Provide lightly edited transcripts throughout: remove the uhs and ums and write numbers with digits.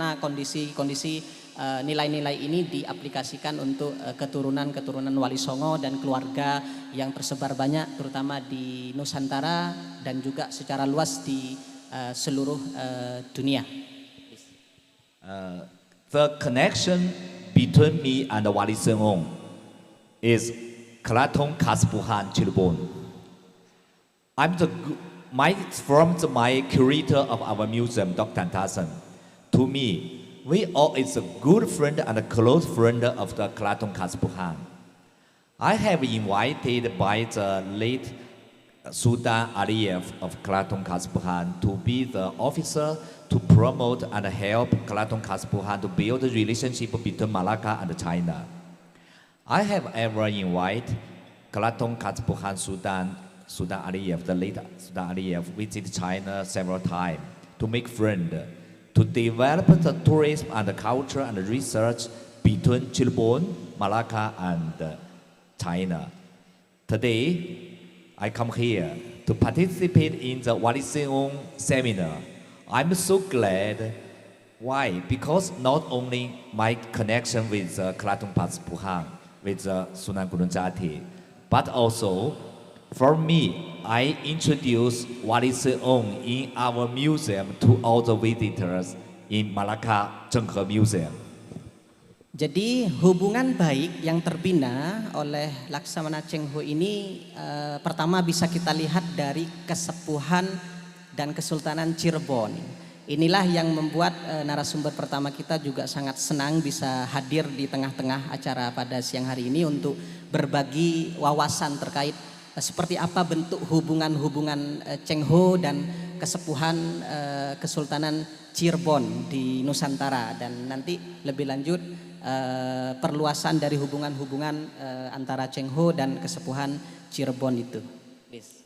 bagaimana kondisi nilai-nilai ini diaplikasikan untuk keturunan-keturunan Wali Songo dan keluarga yang tersebar banyak, terutama di Nusantara dan juga secara luas di seluruh dunia. The connection between me and Wali Songo is Keraton Kaspuhan Cirebon. From my curator of our museum, Dr. Antasen, to me, we all is a good friend and a close friend of the Keraton Kaspuhan. I have invited by the late Sultan Aliyev of Keraton Kaspuhan to be the officer to promote and help Keraton Kaspuhan to build a relationship between Malacca and China. I have ever invited Keraton Kaspuhan Sultan Aliyev, the late Sultan Aliyev, visit China several times to make friends, to develop the tourism and the culture and research between Cirebon, Malacca, and China. Today, I come here to participate in the Wali Songo seminar. I'm so glad. Why? Because not only my connection with Keraton Kaspuhan, with Sunan Gunung Jati, but also for me, I introduce Wali Songo in our museum to all the visitors in Malacca Zhenghe Museum. Jadi hubungan baik yang terbina oleh Laksamana Cheng Ho ini pertama bisa kita lihat dari kesepuhan dan Kesultanan Cirebon. Inilah yang membuat narasumber pertama kita juga sangat senang bisa hadir di tengah-tengah acara pada siang hari ini untuk berbagi wawasan terkait seperti apa bentuk hubungan-hubungan Cheng Ho dan kesepuhan Kesultanan Cirebon di Nusantara, dan nanti lebih lanjut perluasan dari hubungan-hubungan antara Cheng Ho dan kesepuhan Cirebon itu. Please.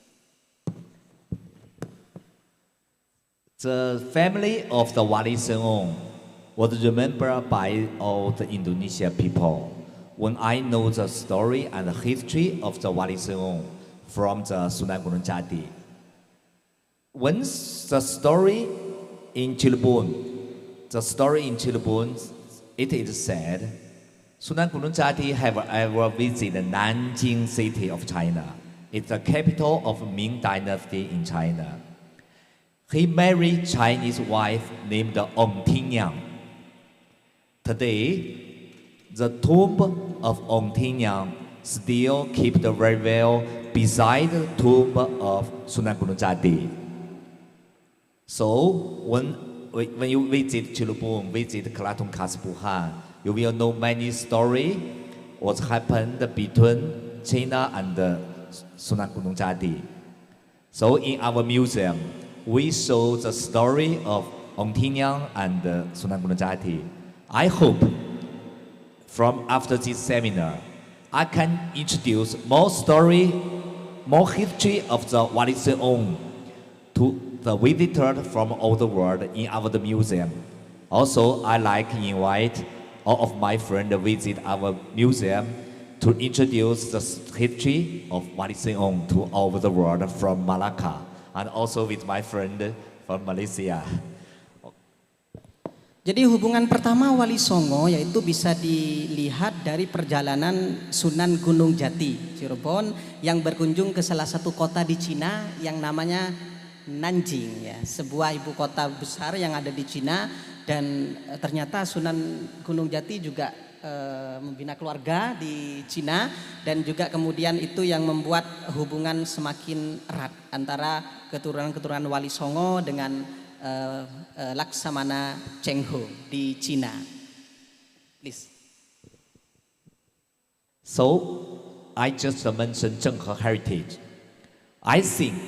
The family of the Wali Songo was remembered by all the Indonesian people. When I know the story and the history of the Wali Songo from the Sunan Gunung Jati. When the story in Cirebon, it is said, Sunan Gunung Jati have ever visited Nanjing city of China. It's the capital of Ming Dynasty in China. He married Chinese wife named Ong Tingyang. Today, the tomb of Ong Tingyang still kept very well beside the tomb of Sunan Gunung Jati. So when you visit Cirebon, visit Keraton Kaspuhan, you will know many stories what happened between China and Sunan Gunung Jati. So in our museum, we show the story of Ong Tingyang and Sunan Gunung Jati. I hope from after this seminar, I can introduce more story, more history of the Wali Songo to the visitors from all the world in our museum. Also, I like to invite all of my friends to visit our museum to introduce the history of Wali Songo to all over the world from Malacca, and also with my friend from Malaysia. Jadi hubungan pertama Wali Songo yaitu bisa dilihat dari perjalanan Sunan Gunung Jati Cirebon yang berkunjung ke salah satu kota di Cina yang namanya Nanjing, ya, sebuah ibu kota besar yang ada di Cina, dan ternyata Sunan Gunung Jati juga membina keluarga di Cina, dan juga kemudian itu yang membuat hubungan semakin erat antara keturunan-keturunan Wali Songo dengan Laksamana Cheng Ho di Cina. Please. So, I just mentioned Zhenghe heritage. I think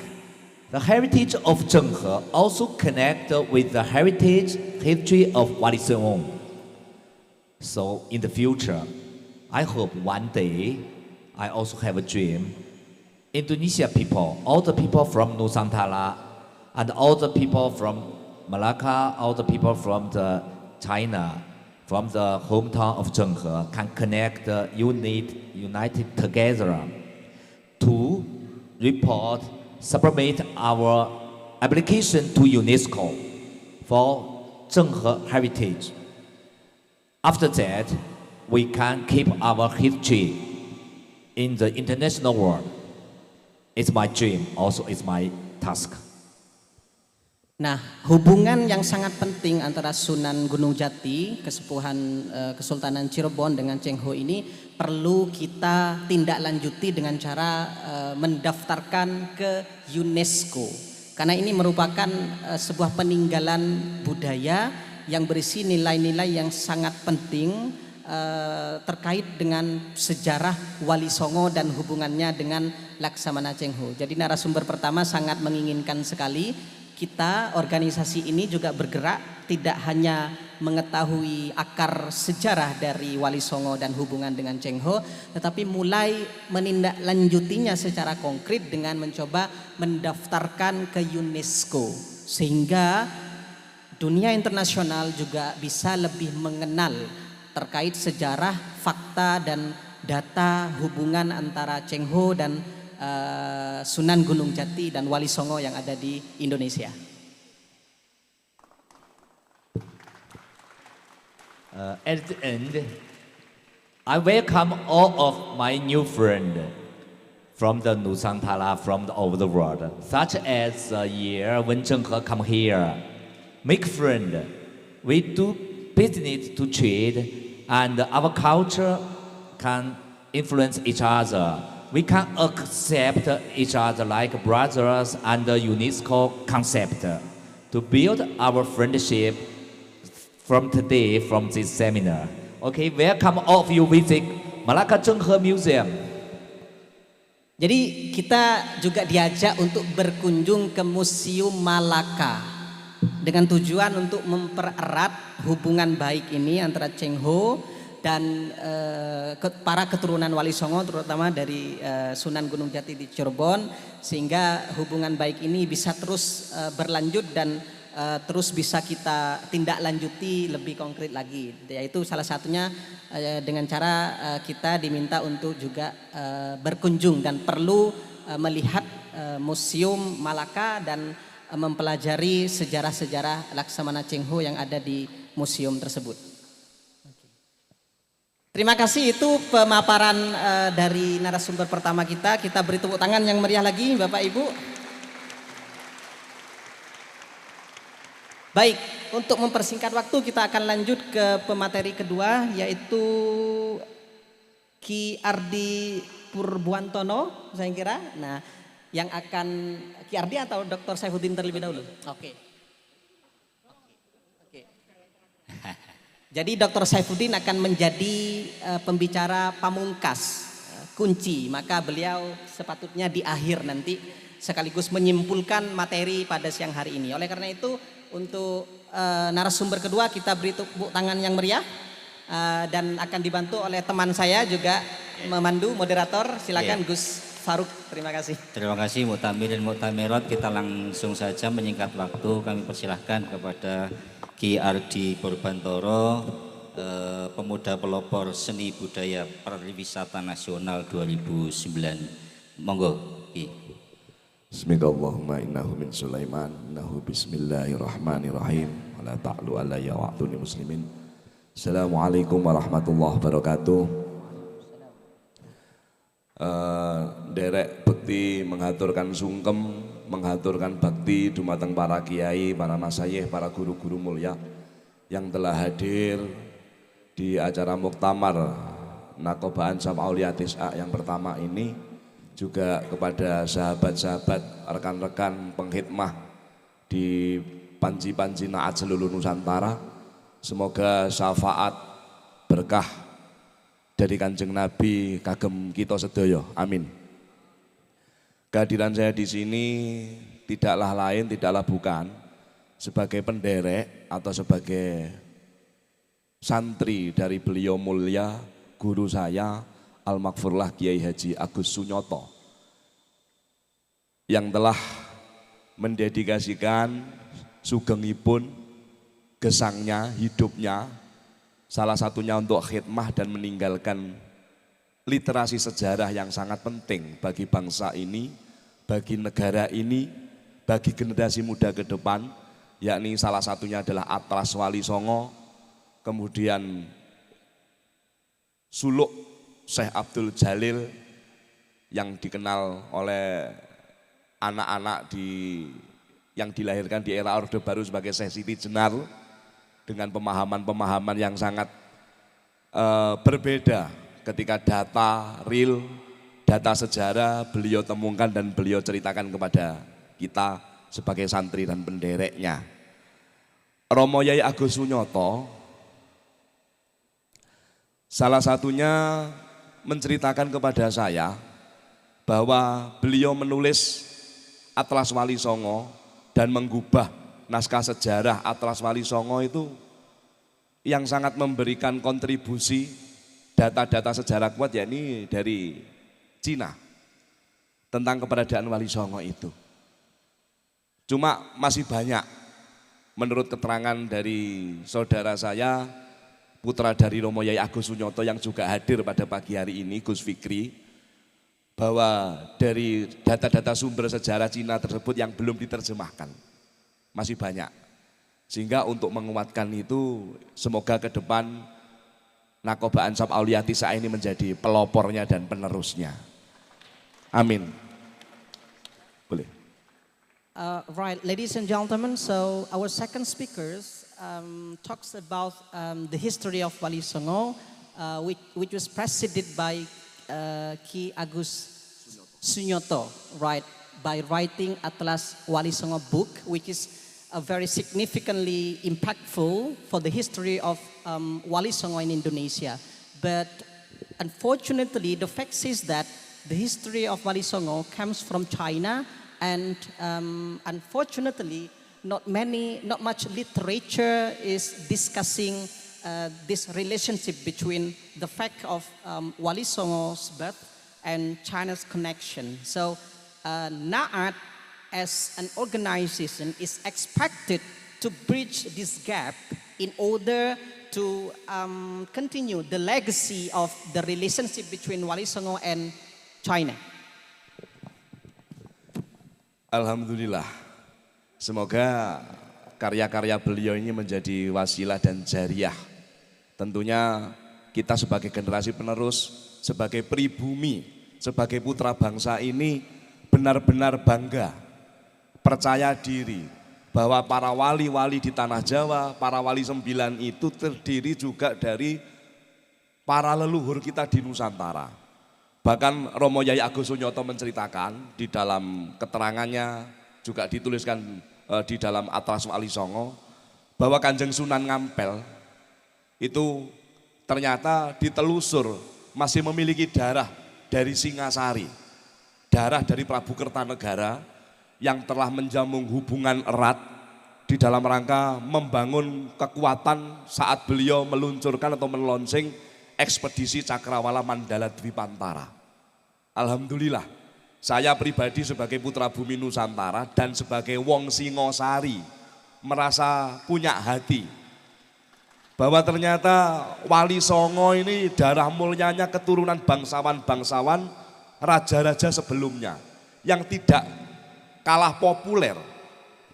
the heritage of Zhenghe also connected with the heritage history of Wali Songo. So in the future, I hope one day I also have a dream. Indonesia people, all the people from Nusantara, and all the people from Malacca, all the people from China, from the hometown of Zhenghe, can connect, united together to submit our application to UNESCO for Zhenghe heritage. After that, we can keep our history in the international world. It's my dream, also it's my task. Nah, hubungan yang sangat penting antara Sunan Gunung Jati, Kesepuhan Kesultanan Cirebon dengan Cheng Ho ini perlu kita tindak lanjuti dengan cara mendaftarkan ke UNESCO. Karena ini merupakan sebuah peninggalan budaya yang berisi nilai-nilai yang sangat penting terkait dengan sejarah Wali Songo dan hubungannya dengan Laksamana Cheng Ho. Jadi narasumber pertama sangat menginginkan sekali kita organisasi ini juga bergerak tidak hanya mengetahui akar sejarah dari Wali Songo dan hubungan dengan Cheng Ho, tetapi mulai menindaklanjutinya secara konkret dengan mencoba mendaftarkan ke UNESCO sehingga dunia internasional juga bisa lebih mengenal terkait sejarah, fakta dan data hubungan antara Cheng Ho dan Sunan Gunung Jati dan Wali Songo yang ada di Indonesia. At the end, I welcome all of my new friends from the Nusantara, from all over the world, such as the year when Zhenghe come here, make friend. We do business to trade, and our culture can influence each other. We can accept each other like brothers under UNESCO concept to build our friendship from today, from this seminar. Okay, welcome all of you visit Malacca Zhenghe Museum. Jadi kita juga diajak untuk berkunjung ke Museum Malaka dengan tujuan untuk mempererat hubungan baik ini antara Cheng Ho dan para keturunan Wali Songo terutama dari Sunan Gunung Jati di Cirebon sehingga hubungan baik ini bisa terus berlanjut dan terus bisa kita tindak lanjuti lebih konkret lagi, yaitu salah satunya dengan cara kita diminta untuk juga berkunjung dan perlu melihat Museum Malaka dan mempelajari sejarah-sejarah Laksamana Cheng Ho yang ada di museum tersebut. Terima kasih, itu pemaparan dari narasumber pertama kita. Kita beri tepuk tangan yang meriah lagi Bapak Ibu. Baik, untuk mempersingkat waktu kita akan lanjut ke pemateri kedua yaitu Ki Ardi Purbuantono saya kira. Nah, yang akan Ki Ardi atau Dr. Saifuddin terlebih dahulu? Oke. Jadi Dr. Saifuddin akan menjadi pembicara pamungkas, kunci, maka beliau sepatutnya di akhir nanti sekaligus menyimpulkan materi pada siang hari ini. Oleh karena itu untuk narasumber kedua kita beri tepuk tangan yang meriah dan akan dibantu oleh teman saya juga memandu moderator. Silakan Gus Faruk, terima kasih. Terima kasih Muktamir dan Muktamirat. Kita langsung saja menyingkat waktu, kami persilahkan kepada Ki Ardi Purbuantoro, pemuda pelopor seni budaya pariwisata nasional 2009. Monggo Ki. Bismillahirrahmanirrahim. Innahu min Sulaiman. Innahu bismillahirrahmanirrahim. Wala ta'lu alayya wa'tuni muslimin. Assalamualaikum warahmatullahi wabarakatuh. Derek bekti mengaturkan sungkem, mengaturkan bakti dumateng para kiai, para masayih, para guru-guru mulia yang telah hadir di acara muktamar Nakobaan Sam Aulia Tis'a yang pertama ini, juga kepada sahabat-sahabat, rekan-rekan pengkhidmah di panji-panji naat seluruh Nusantara. Semoga syafaat berkah dari Kanjeng Nabi kagem kita sedaya. Amin. Kehadiran saya di sini tidaklah lain, tidaklah bukan sebagai penderek atau sebagai santri dari beliau mulia guru saya Al-Maghfurlah Kiai Haji Agus Sunyoto yang telah mendedikasikan sugengipun, gesangnya, hidupnya salah satunya untuk khidmah dan meninggalkan literasi sejarah yang sangat penting bagi bangsa ini, bagi negara ini, bagi generasi muda ke depan, yakni salah satunya adalah Atlas Wali Songo, kemudian suluk Syekh Abdul Jalil yang dikenal oleh anak-anak yang dilahirkan di era Orde Baru sebagai Syekh Siti Jenar dengan pemahaman-pemahaman yang sangat berbeda ketika data real, data sejarah beliau temukan dan beliau ceritakan kepada kita sebagai santri dan pendereknya. Romo Yai Agus Sunyoto salah satunya menceritakan kepada saya bahwa beliau menulis Atlas Wali Songo dan menggubah naskah sejarah Atlas Wali Songo itu yang sangat memberikan kontribusi data-data sejarah kuat, yakni dari Cina tentang keberadaan Wali Songo itu. Cuma masih banyak menurut keterangan dari saudara saya, putra dari Romo Yai Agus Sunyoto yang juga hadir pada pagi hari ini, Gus Fikri, bahwa dari data-data sumber sejarah Cina tersebut yang belum diterjemahkan masih banyak. Sehingga untuk menguatkan itu, semoga ke depan Nakoba Ansab Aulia Tisa ini menjadi pelopornya dan penerusnya. Amin. Boleh. Right, ladies and gentlemen, so our second speakers talks about the history of Wali Songo, which was preceded by Ki Agus Sunyoto, right, by writing Atlas Wali Songo book, which is very significantly impactful for the history of Wali Songo in Indonesia. But unfortunately, the fact is that the history of Wali Songo comes from China, and unfortunately, not much literature is discussing this relationship between the fact of Wali Songo's birth and China's connection. So NAAT as an organization is expected to bridge this gap in order to continue the legacy of the relationship between Wali Songo and China. Alhamdulillah, semoga karya-karya beliau ini menjadi wasilah dan jariah. Tentunya kita sebagai generasi penerus, sebagai pribumi, sebagai putra bangsa ini benar-benar bangga, percaya diri bahwa para wali-wali di tanah Jawa, para wali 9 itu terdiri juga dari para leluhur kita di Nusantara. Bahkan Romo Yai Agus Sunyoto menceritakan di dalam keterangannya, juga dituliskan di dalam Atlas Wali Songo, bahwa Kanjeng Sunan Ngampel itu ternyata ditelusur masih memiliki darah dari Singasari, darah dari Prabu Kertanegara yang telah menjamun hubungan erat di dalam rangka membangun kekuatan saat beliau meluncurkan atau melonsing ekspedisi Cakrawala Mandala Dwipantara. Alhamdulillah, saya pribadi sebagai putra bumi Nusantara dan sebagai wong Singosari merasa punya hati bahwa ternyata Wali Songo ini darah mulianya keturunan bangsawan-bangsawan raja-raja sebelumnya yang tidak kalah populer.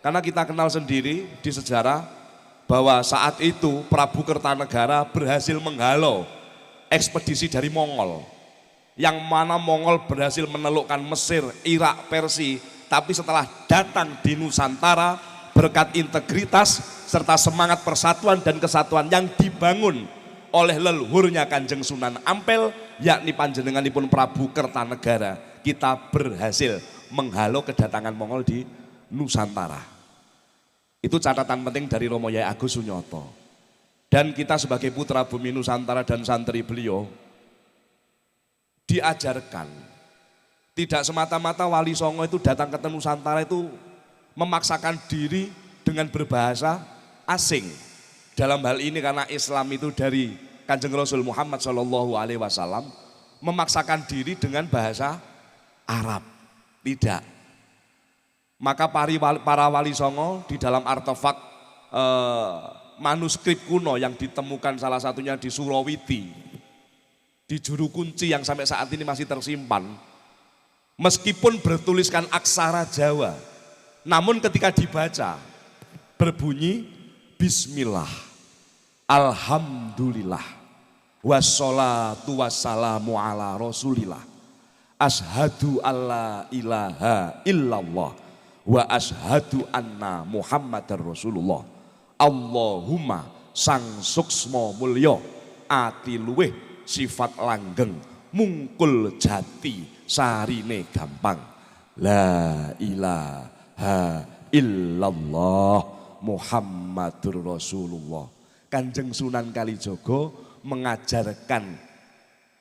Karena kita kenal sendiri di sejarah bahwa saat itu Prabu Kertanegara berhasil menghalau ekspedisi dari Mongol, yang mana Mongol berhasil menaklukkan Mesir, Irak, Persia, tapi setelah datang di Nusantara berkat integritas serta semangat persatuan dan kesatuan yang dibangun oleh leluhurnya Kanjeng Sunan Ampel, yakni panjenenganipun Prabu Kertanegara, kita berhasil menghalau kedatangan Mongol di Nusantara. Itu catatan penting dari Romo Yai Agus Sunyoto. Dan kita sebagai putra bumi Nusantara dan santri beliau diajarkan tidak semata-mata Wali Songo itu datang ke Nusantara itu memaksakan diri dengan berbahasa asing. Dalam hal ini karena Islam itu dari Kanjeng Rasul Muhammad SAW memaksakan diri dengan bahasa Arab. Tidak. Maka para Wali Songo di dalam artefak manuskrip kuno yang ditemukan salah satunya di Surawiti, di Juru Kunci yang sampai saat ini masih tersimpan, meskipun bertuliskan aksara Jawa, namun ketika dibaca berbunyi Bismillah, Alhamdulillah, wassalatu wassalamu ala rasulillah, ashadu alla ilaha illallah, wa ashadu anna muhammadar rasulullah, Allahumma sang suksmo mulya ati luweh sifat langgeng mungkul jati sarine gampang, la ilaha illallah Muhammadur Rasulullah. Kanjeng Sunan Kalijaga mengajarkan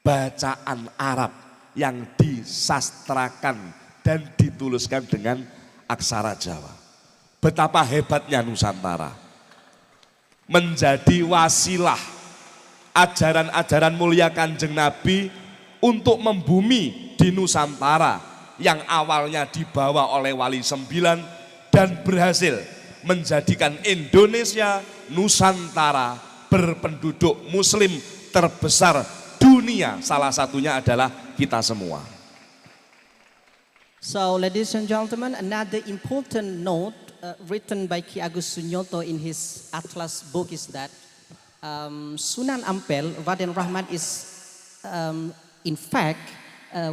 bacaan Arab yang disastrakan dan dituliskan dengan aksara Jawa. Betapa hebatnya Nusantara menjadi wasilah ajaran-ajaran mulia Kanjeng Nabi untuk membumi di Nusantara yang awalnya dibawa oleh Wali Sembilan dan berhasil menjadikan Indonesia Nusantara berpenduduk muslim terbesar dunia, salah satunya adalah kita semua. So, ladies and gentlemen, another important note written by Ki Agus Sunyoto in his Atlas book is that Sunan Ampel, Raden Rahmat, is in fact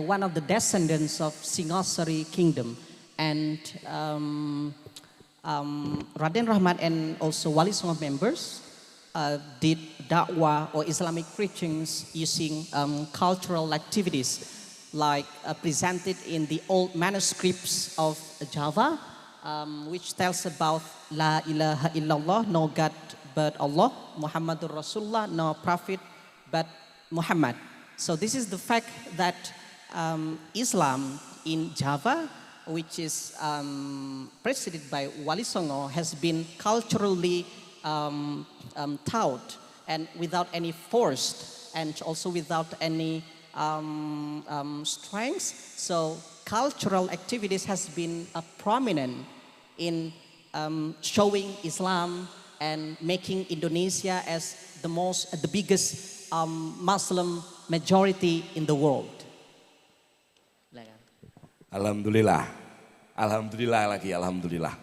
one of the descendants of Singasari Kingdom, and Raden Rahmat and also Wali Songo members did dakwah or Islamic preachings using cultural activities like presented in the old manuscripts of Java, which tells about La ilaha illallah, no God but Allah, Muhammadur Rasulullah, no prophet but Muhammad. So this is the fact that Islam in Java, which is preceded by Wali Songo, has been culturally taught and without any forced and also without any strengths. So cultural activities has been prominent in showing Islam and making Indonesia as the biggest Muslim majority in the world. Alhamdulillah, alhamdulillah lagi, alhamdulillah.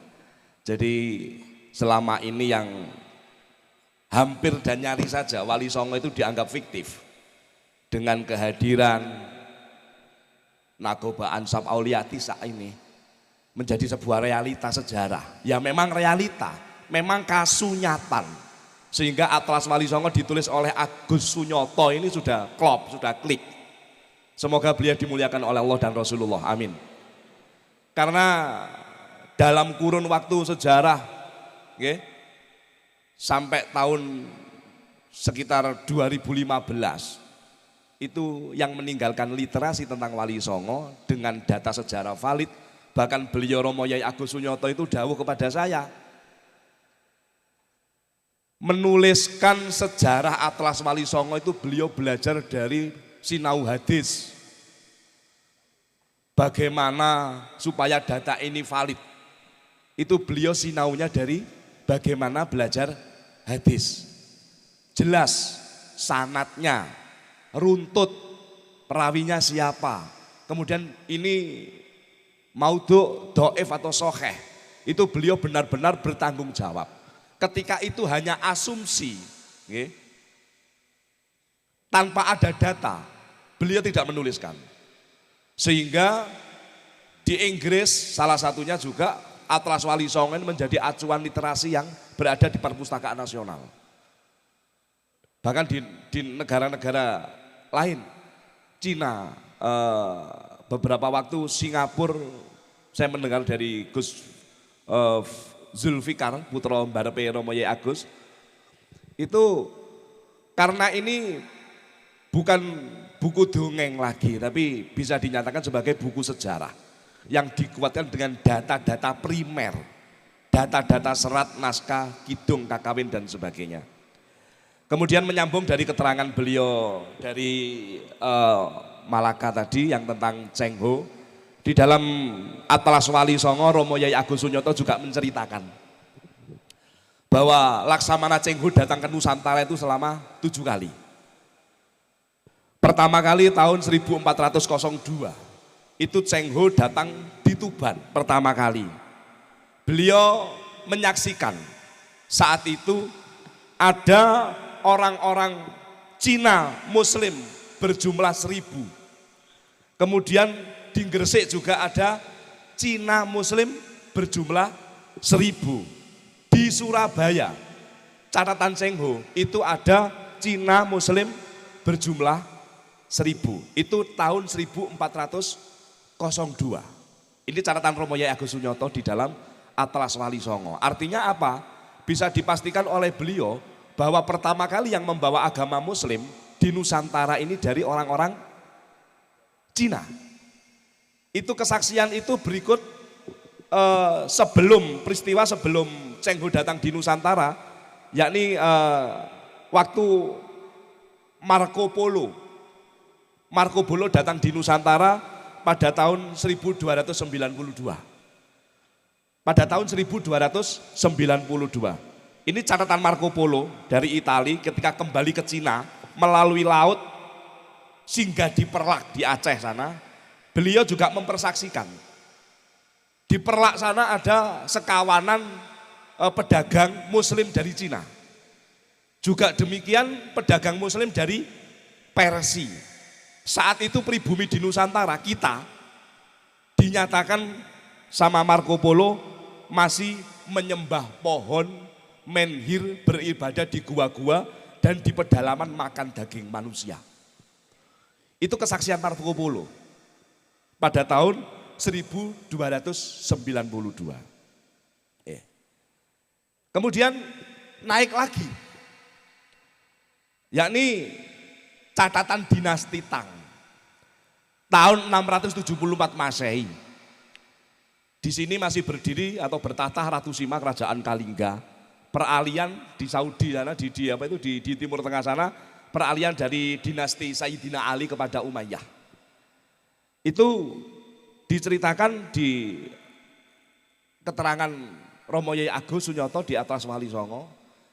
Jadi selama ini yang hampir dan nyari saja Wali Songo itu dianggap fiktif. Dengan kehadiran Nagoba Ansab Auliyati saat ini menjadi sebuah realita sejarah. Ya memang realita, memang kasunyatan. Sehingga Atlas Wali Songo ditulis oleh Agus Sunyoto ini sudah klop, sudah klik. Semoga beliau dimuliakan oleh Allah dan Rasulullah, amin. Karena dalam kurun waktu sejarah, sampai tahun sekitar 2015, itu yang meninggalkan literasi tentang Wali Songo dengan data sejarah valid. Bahkan beliau Romo Yai Agus Sunyoto itu dawuh kepada saya, menuliskan sejarah Atlas Wali Songo itu beliau belajar dari sinau hadis. Bagaimana supaya data ini valid, itu beliau sinaunya dari bagaimana belajar hadis. Jelas sanatnya, runtut, perawinya siapa, kemudian ini maudhu, do'if atau soheh, itu beliau benar-benar bertanggung jawab. Ketika itu hanya asumsi, tanpa ada data, beliau tidak menuliskan. Sehingga di Inggris salah satunya juga Atlas Wali Songo menjadi acuan literasi yang berada di perpustakaan nasional. Bahkan di negara-negara lain, Cina, beberapa waktu Singapura, saya mendengar dari Gus Zulfikar, putra Mbarepe Romo Yai Agus, itu karena ini bukan buku dongeng lagi, tapi bisa dinyatakan sebagai buku sejarah yang dikuatkan dengan data-data primer, data-data serat, naskah, kidung, kakawin dan sebagainya. Kemudian menyambung dari keterangan beliau dari Malaka tadi yang tentang Cheng Ho, di dalam Atlas Wali Songo Romo Yai Agus Sunyoto juga menceritakan bahwa Laksamana Cheng Ho datang ke Nusantara itu selama 7 kali. Pertama kali tahun 1402, itu Cheng Ho datang di Tuban pertama kali. Beliau menyaksikan Saat itu ada orang-orang Cina Muslim berjumlah 1.000. Kemudian di Gresik juga ada Cina Muslim berjumlah 1.000. Di Surabaya, catatan Cheng Ho, itu ada Cina Muslim berjumlah 1.000. Itu tahun 1402. Ini catatan Romo Yai Agus Sunyoto di dalam Atlas Wali Songo. Artinya apa? Bisa dipastikan oleh beliau bahwa pertama kali yang membawa agama Muslim di Nusantara ini dari orang-orang Cina. Itu kesaksian itu berikut sebelum Cheng Ho datang di Nusantara, yakni waktu Marco Polo datang di Nusantara pada tahun 1292. Pada tahun 1292. Ini catatan Marco Polo dari Italia ketika kembali ke Cina melalui laut singgah di Perlak di Aceh sana. Beliau juga mempersaksikan. Di Perlak sana ada sekawanan pedagang Muslim dari Cina. Juga demikian pedagang Muslim dari Persia. Saat itu pribumi di Nusantara kita dinyatakan sama Marco Polo masih menyembah pohon, menhir, beribadah di gua-gua dan di pedalaman makan daging manusia. Itu kesaksian Marco Polo pada tahun 1292. Kemudian naik lagi, yakni catatan dinasti Tang tahun 674 Masehi. Di sini masih berdiri atau bertahta Ratu Sima Kerajaan Kalingga. Peralihan di Saudi sana, di Timur Tengah sana, peralihan dari dinasti Sayyidina Ali kepada Umayyah. Itu diceritakan di keterangan Romo Yai Agus Sunyoto di Atlas Wali Songo,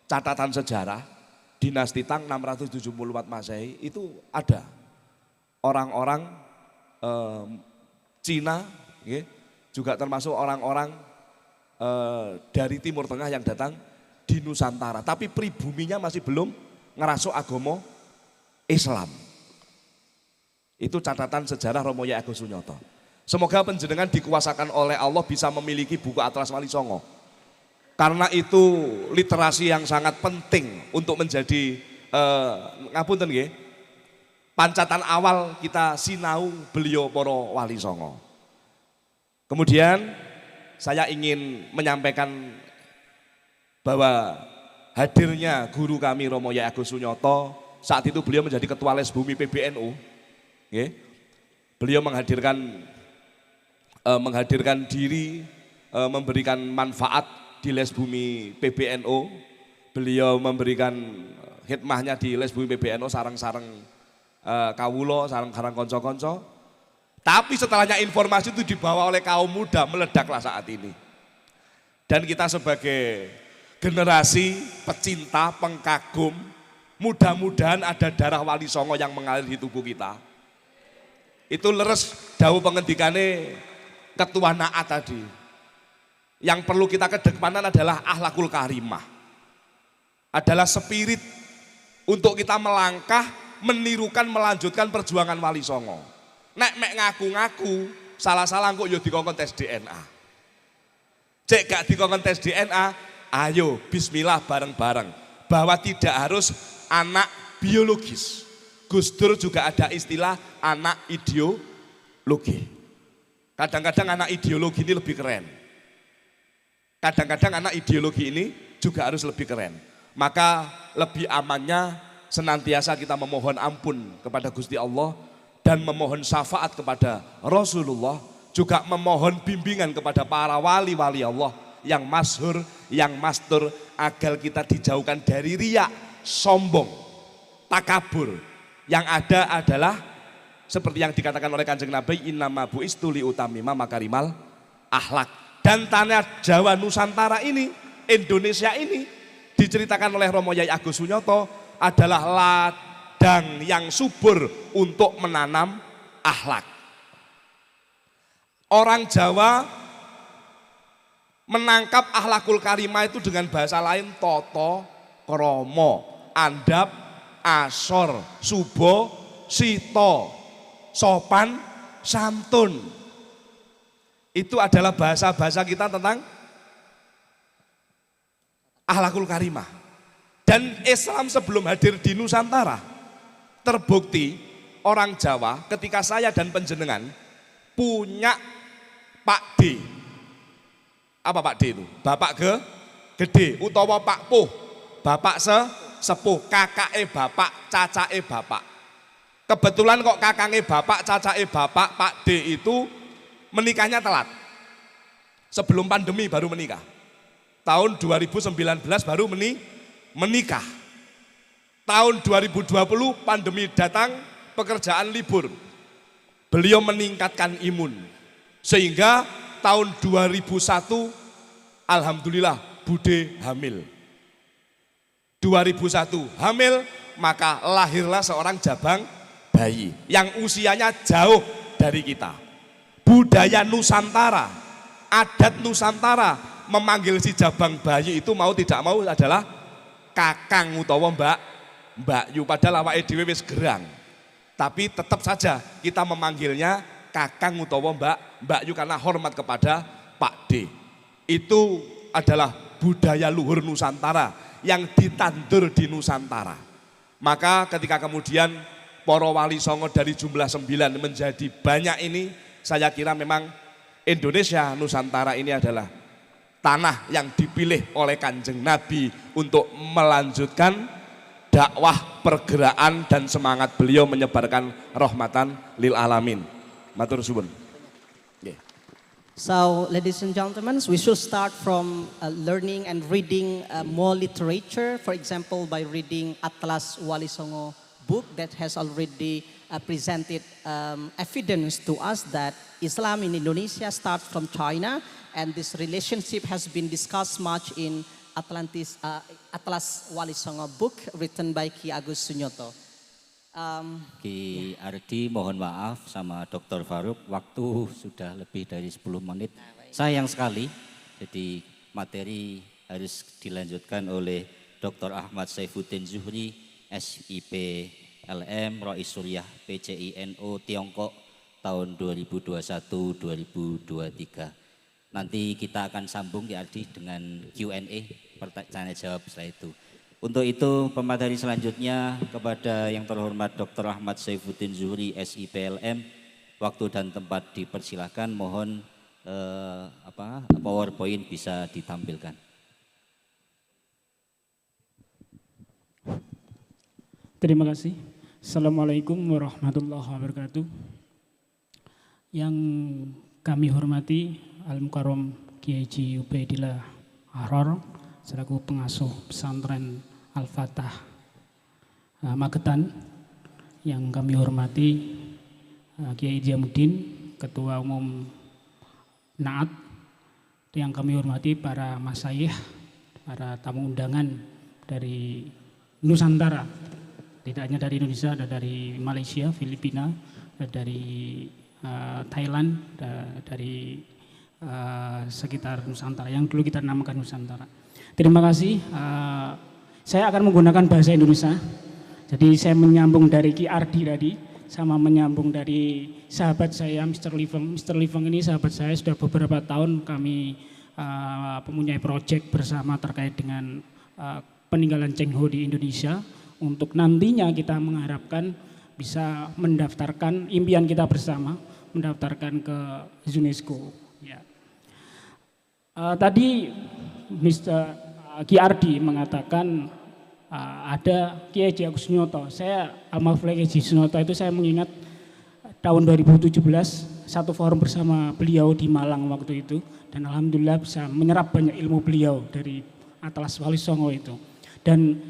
catatan sejarah dinasti Tang 674 Masehi itu ada orang-orang Cina, juga termasuk orang-orang dari Timur Tengah yang datang di Nusantara. Tapi pribuminya masih belum ngerasuk agama Islam. Itu catatan sejarah Romo Yai Agus Sunyoto. Semoga panjenengan dikuasakan oleh Allah bisa memiliki buku Atlas Wali Songo. Karena itu literasi yang sangat penting untuk menjadi ngapunten nggih. Pancatan awal kita sinau beliau para wali songo. Kemudian saya ingin menyampaikan bahwa hadirnya guru kami Romo Yai Agus Sunyoto, saat itu beliau menjadi ketua les bumi PBNU. Beliau menghadirkan diri, memberikan manfaat di les bumi PBNU. Beliau memberikan khidmahnya di les bumi PBNU sarang-sarang kawulo, sarang-sarang konco-konco. Tapi setelahnya informasi itu dibawa oleh kaum muda, meledaklah saat ini. Dan kita sebagai generasi pecinta, pengkagum, mudah-mudahan ada darah Wali Songo yang mengalir di tubuh kita. Itu leres dawuh pengendikane Ketua Naat tadi. Yang perlu kita kedepanan adalah akhlakul karimah. Adalah spirit untuk kita melangkah, menirukan, melanjutkan perjuangan Wali Songo. Nek ngaku-ngaku, salah-salah kok yo dikongkon tes DNA. Cek gak dikongkon tes DNA, ayo bismillah bareng-bareng. Bahwa tidak harus anak biologis. Gus Dur juga ada istilah anak ideologi. Kadang-kadang anak ideologi ini lebih keren. Kadang-kadang anak ideologi ini juga harus lebih keren. Maka lebih amannya senantiasa kita memohon ampun kepada Gusti Allah dan memohon syafaat kepada Rasulullah, juga memohon bimbingan kepada para wali-wali Allah yang masyhur, yang mastur, agar kita dijauhkan dari riya, sombong, takabur. Yang ada adalah seperti yang dikatakan oleh Kanjeng Nabi, innama bu'istu liutamima makarimal akhlak. Dan tanah Jawa Nusantara ini, Indonesia ini, diceritakan oleh Romo Yai Agus Sunyoto adalah ladang yang subur untuk menanam akhlak. Orang Jawa Menangkap akhlakul karimah itu dengan bahasa lain toto, kromo, andap, asor, subo, sito, sopan, santun. Itu adalah bahasa-bahasa kita tentang akhlakul karimah. Dan Islam sebelum hadir di Nusantara, terbukti orang Jawa ketika saya dan penjenengan punya Pak D. Apa Pak D itu? Bapak gede, utawa Pak Puh, bapak sepuh, kakake bapak, cacake bapak. Kebetulan kok kakange bapak, cacake bapak, Pak D itu menikahnya telat. Sebelum pandemi baru menikah. Tahun 2019 baru menikah. Tahun 2020 pandemi datang, pekerjaan libur. Beliau meningkatkan imun. Sehingga tahun 2001 alhamdulillah Bude hamil. 2001 hamil, maka lahirlah seorang jabang bayi yang usianya jauh dari kita. Budaya Nusantara, adat Nusantara memanggil si jabang bayi itu mau tidak mau adalah kakang utawa mbak yu, padahal awake dhewe wis gerang. Tapi tetap saja kita memanggilnya kakang utawa mbak yu karena hormat kepada Pak D. Itu adalah budaya luhur Nusantara yang ditandur di Nusantara. Maka ketika kemudian para wali songo dari jumlah 9 menjadi banyak ini, saya kira memang Indonesia Nusantara ini adalah tanah yang dipilih oleh Kanjeng Nabi untuk melanjutkan dakwah, pergerakan dan semangat beliau menyebarkan rahmatan lil alamin. Matur suwun. So, ladies and gentlemen, we should start from learning and reading more literature. For example, by reading Atlas Wali Songo book that has already presented evidence to us that Islam in Indonesia starts from China, and this relationship has been discussed much in Atlas Wali Songo book written by Ki Agus Sunyoto. Ki Ardi mohon maaf sama Dr. Faruk, waktu sudah lebih dari 10 menit. Sayang sekali, jadi materi harus dilanjutkan oleh Dr. Ahmad Saifuddin Zuhri, SIP LM, Rois Suryah, PCINO Tiongkok tahun 2021-2023. Nanti kita akan sambung Ki Ardi dengan Q&A, pertanyaan jawab setelah itu. Untuk itu pemateri selanjutnya kepada yang terhormat Dr. Ahmad Saifuddin Zuhri SIPLM, waktu dan tempat dipersilahkan, mohon PowerPoint bisa ditampilkan. Terima kasih. Assalamualaikum warahmatullahi wabarakatuh. Yang kami hormati Al-Mukarram Kiai Haji Ubaidillah Ahrar selaku pengasuh pesantren Al-Fatah Magetan, yang kami hormati Kiai Jamuddin, Ketua Umum Naat, yang kami hormati para masyayikh, para tamu undangan dari Nusantara, tidak hanya dari Indonesia, ada dari Malaysia, Filipina, ada dari Thailand, ada dari sekitar Nusantara, yang dulu kita namakan Nusantara. Terima kasih. Saya akan menggunakan bahasa Indonesia. Jadi saya menyambung dari Ki Ardi tadi, sama menyambung dari sahabat saya Mr. Liveng. Mr. Liveng ini sahabat saya, sudah beberapa tahun kami mempunyai proyek bersama terkait dengan peninggalan Cheng Ho di Indonesia. Untuk nantinya kita mengharapkan bisa mendaftarkan impian kita bersama, mendaftarkan ke UNESCO. Ya. Tadi Mr. Ki Ardi mengatakan ada Kiai Haji Agus Sunyoto. Saya Kiai Haji Sunyoto itu saya mengingat tahun 2017 satu forum bersama beliau di Malang waktu itu, dan alhamdulillah bisa menyerap banyak ilmu beliau dari Atlas Wali Songo itu. Dan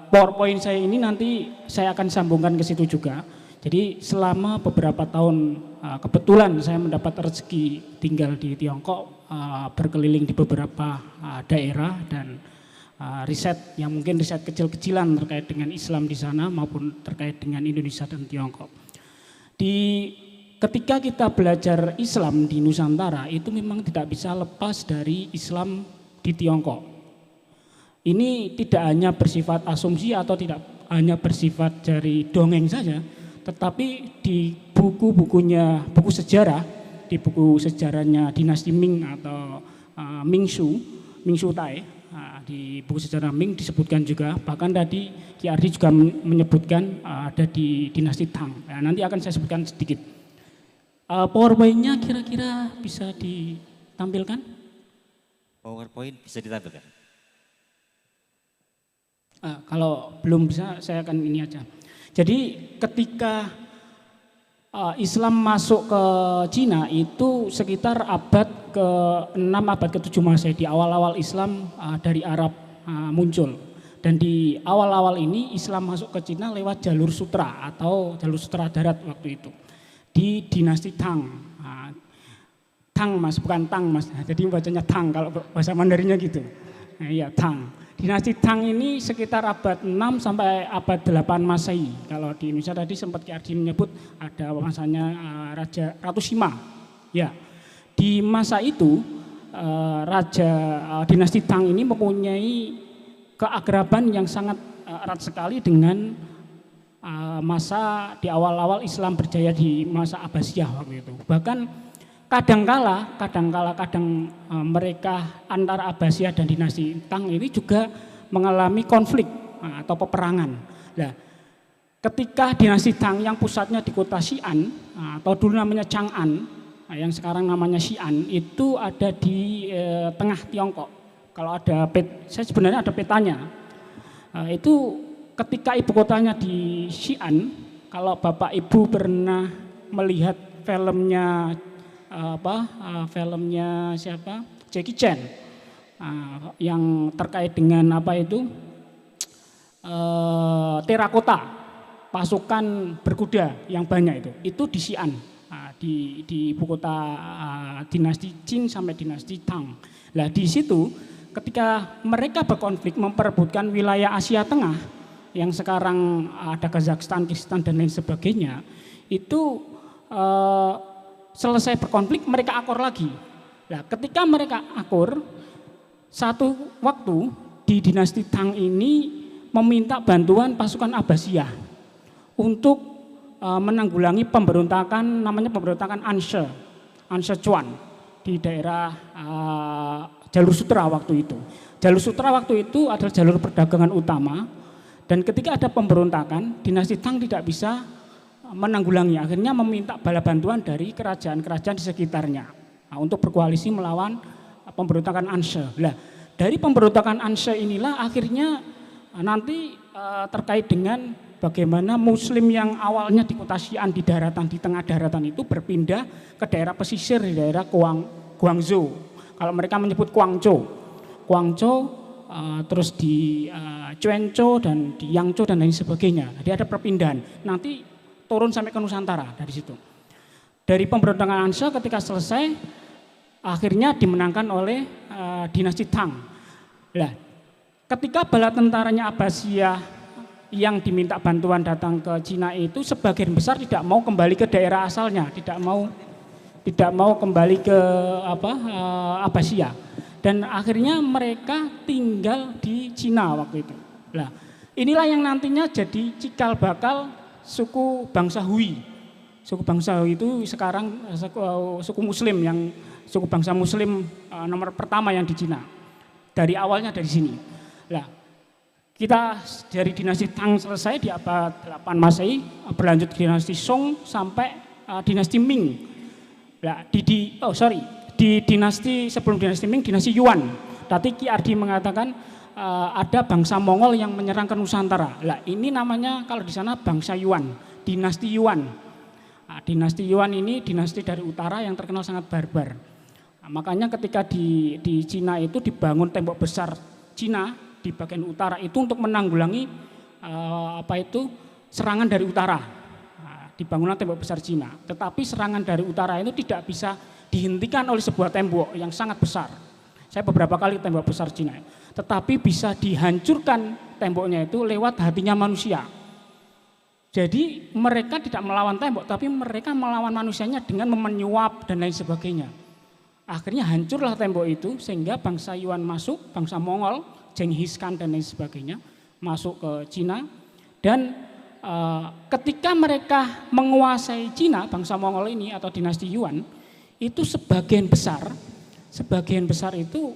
PowerPoint saya ini nanti saya akan sambungkan ke situ juga. Jadi selama beberapa tahun kebetulan saya mendapat rezeki tinggal di Tiongkok, berkeliling di beberapa daerah dan riset yang mungkin riset kecil-kecilan terkait dengan Islam di sana maupun terkait dengan Indonesia dan Tiongkok. Di ketika kita belajar Islam di Nusantara itu memang tidak bisa lepas dari Islam di Tiongkok. Ini tidak hanya bersifat asumsi atau tidak hanya bersifat dari dongeng saja, tetapi di buku-bukunya, buku sejarah, di buku sejarahnya dinasti Ming atau Ming Shu Tai, di buku sejarah Ming disebutkan juga, bahkan tadi Ki Ardi juga menyebutkan ada di dinasti Tang. Nah, nanti akan saya sebutkan sedikit. PowerPoint-nya kira-kira bisa ditampilkan? PowerPoint bisa ditampilkan. Kalau belum bisa, saya akan ini aja. Jadi ketika Islam masuk ke Cina itu sekitar abad ke-6, abad ke-7 Masehi, di awal-awal Islam dari Arab muncul. Dan di awal-awal ini Islam masuk ke Cina lewat jalur sutra atau jalur sutra darat waktu itu. Di dinasti Tang. Tang mas, bukan Tang mas. Jadi bacanya Tang kalau bahasa Mandarinnya gitu. Iya Tang. Dinasti Tang ini sekitar abad 6 sampai abad 8 Masehi. Kalau di Indonesia tadi sempat Ki Ardi menyebut ada masanya Raja Ratu Sima. Ya. Di masa itu Raja dinasti Tang ini mempunyai keakraban yang sangat erat sekali dengan masa di awal-awal Islam berjaya di masa Abbasiyah waktu itu. Bahkan kadang mereka antara Abbasiyah dan dinasti Tang ini juga mengalami konflik atau peperangan. Nah, ketika dinasti Tang yang pusatnya di kota Xi'an atau dulu namanya Chang'an, yang sekarang namanya Xi'an, itu ada di tengah Tiongkok. Kalau ada saya sebenarnya ada petanya. Itu ketika ibu kotanya di Xi'an, kalau Bapak Ibu pernah melihat filmnya filmnya siapa? Jackie Chan, yang terkait dengan apa itu terakota, pasukan berkuda yang banyak itu di Xi'an, di ibu kota dinasti Qin sampai dinasti Tang. Nah di situ ketika mereka berkonflik memperebutkan wilayah Asia Tengah yang sekarang ada Kazakhstan, Kirgistan dan lain sebagainya, itu selesai berkonflik mereka akur lagi. Nah, ketika mereka akur, satu waktu di dinasti Tang ini meminta bantuan pasukan Abbasiyah untuk menanggulangi pemberontakan, namanya pemberontakan Anshe Chuan di daerah jalur sutra waktu itu. Jalur sutra waktu itu adalah jalur perdagangan utama. Dan ketika ada pemberontakan, dinasti Tang tidak bisa menanggulangi. Akhirnya meminta bala bantuan dari kerajaan-kerajaan di sekitarnya untuk berkoalisi melawan pemberontakan Anshe. Nah, dari pemberontakan Anshe inilah akhirnya nanti terkait dengan bagaimana Muslim yang awalnya di kota Xi'an di daratan, di tengah daratan itu berpindah ke daerah pesisir di daerah Guangzhou. Kalau mereka menyebut Guangzhou, terus di Quanzhou dan di Yangzhou dan lain sebagainya. Jadi ada perpindahan. Nanti turun sampai ke Nusantara dari situ. Dari pemberontakan Anshe ketika selesai, akhirnya dimenangkan oleh dinasti Tang. Nah, ketika bala tentaranya Abbasiyah yang diminta bantuan datang ke Cina itu sebagian besar tidak mau kembali ke daerah asalnya, tidak mau kembali ke Abbasiyah. Dan akhirnya mereka tinggal di Cina waktu itu. Nah, inilah yang nantinya jadi cikal bakal suku bangsa Hui. Suku bangsa Hui itu sekarang suku Muslim, yang suku bangsa Muslim nomor pertama yang di Cina. Dari awalnya dari sini. Nah, kita dari dinasti Tang selesai di abad 8 Masehi, berlanjut ke dinasti Song sampai dinasti Ming. Nah, di dinasti sebelum dinasti Ming, dinasti Yuan. Tadi Ki Ardi mengatakan ada bangsa Mongol yang menyerang ke Nusantara. Lah ini namanya kalau di sana bangsa Yuan, dinasti Yuan. Nah, dinasti Yuan ini dinasti dari utara yang terkenal sangat barbar. Nah, makanya ketika di Cina itu dibangun tembok besar Cina di bagian utara itu untuk menanggulangi serangan dari utara. Nah, dibangunlah tembok besar Cina. Tetapi serangan dari utara itu tidak bisa dihentikan oleh sebuah tembok yang sangat besar. Saya beberapa kali tembok besar Cina, tetapi bisa dihancurkan temboknya itu lewat hatinya manusia. Jadi mereka tidak melawan tembok, tapi mereka melawan manusianya dengan menyuap dan lain sebagainya. Akhirnya hancurlah tembok itu sehingga bangsa Yuan masuk, bangsa Mongol, Genghis Khan dan lain sebagainya masuk ke Cina. Dan ketika mereka menguasai Cina, bangsa Mongol ini atau dinasti Yuan, itu sebagian besar itu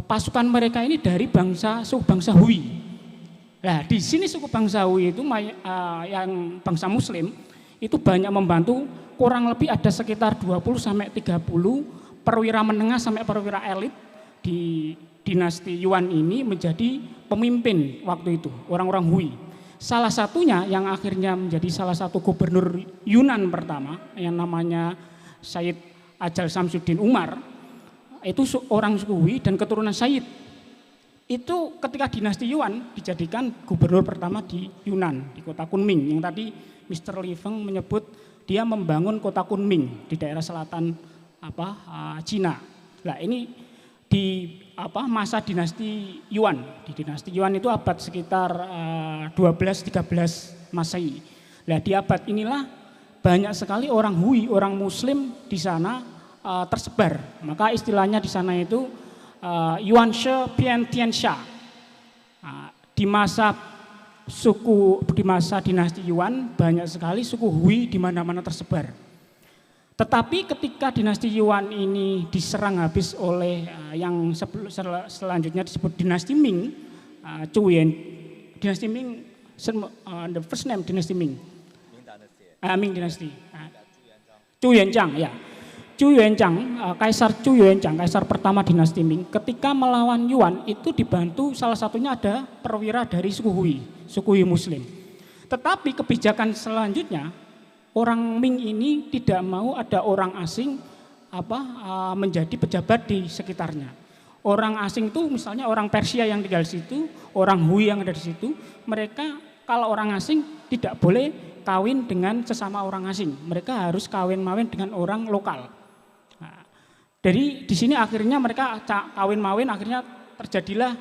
pasukan mereka ini dari suku bangsa Hui. Nah, di sini suku bangsa Hui itu yang bangsa Muslim itu banyak membantu, kurang lebih ada sekitar 20 sampai 30 perwira menengah sampai perwira elit di dinasti Yuan ini menjadi pemimpin waktu itu, orang-orang Hui. Salah satunya yang akhirnya menjadi salah satu gubernur Yunan pertama yang namanya Sayyid Ajal Samsuddin Umar, itu orang suku Hui dan keturunan Sayyid. Itu ketika dinasti Yuan dijadikan gubernur pertama di Yunan, di kota Kunming, yang tadi Mr. Li Feng menyebut dia membangun kota Kunming di daerah selatan Cina. Nah, ini di masa dinasti Yuan. Di dinasti Yuan itu abad sekitar 12-13 Masehi. Nah, di abad inilah banyak sekali orang Hui, orang Muslim di sana tersebar. Maka istilahnya di sana itu Yuan She Pian Tian Sha. Di masa dinasti Yuan banyak sekali suku Hui di mana-mana tersebar. Tetapi ketika dinasti Yuan ini diserang habis oleh yang selanjutnya disebut dinasti Ming, dinasti Ming, the first name dinasti Ming. Ming dinasti. Chu Yuanzhang ya. Chu Yuanzhang, Kaisar Chu Yuanzhang, kaisar pertama dinasti Ming, ketika melawan Yuan itu dibantu salah satunya ada perwira dari suku Hui Muslim. Tetapi kebijakan selanjutnya orang Ming ini tidak mau ada orang asing menjadi pejabat di sekitarnya. Orang asing itu misalnya orang Persia yang tinggal di situ, orang Hui yang ada di situ, mereka kalau orang asing tidak boleh kawin dengan sesama orang asing. Mereka harus kawin-mawin dengan orang lokal. Jadi di sini akhirnya mereka kawin-mawin, akhirnya terjadilah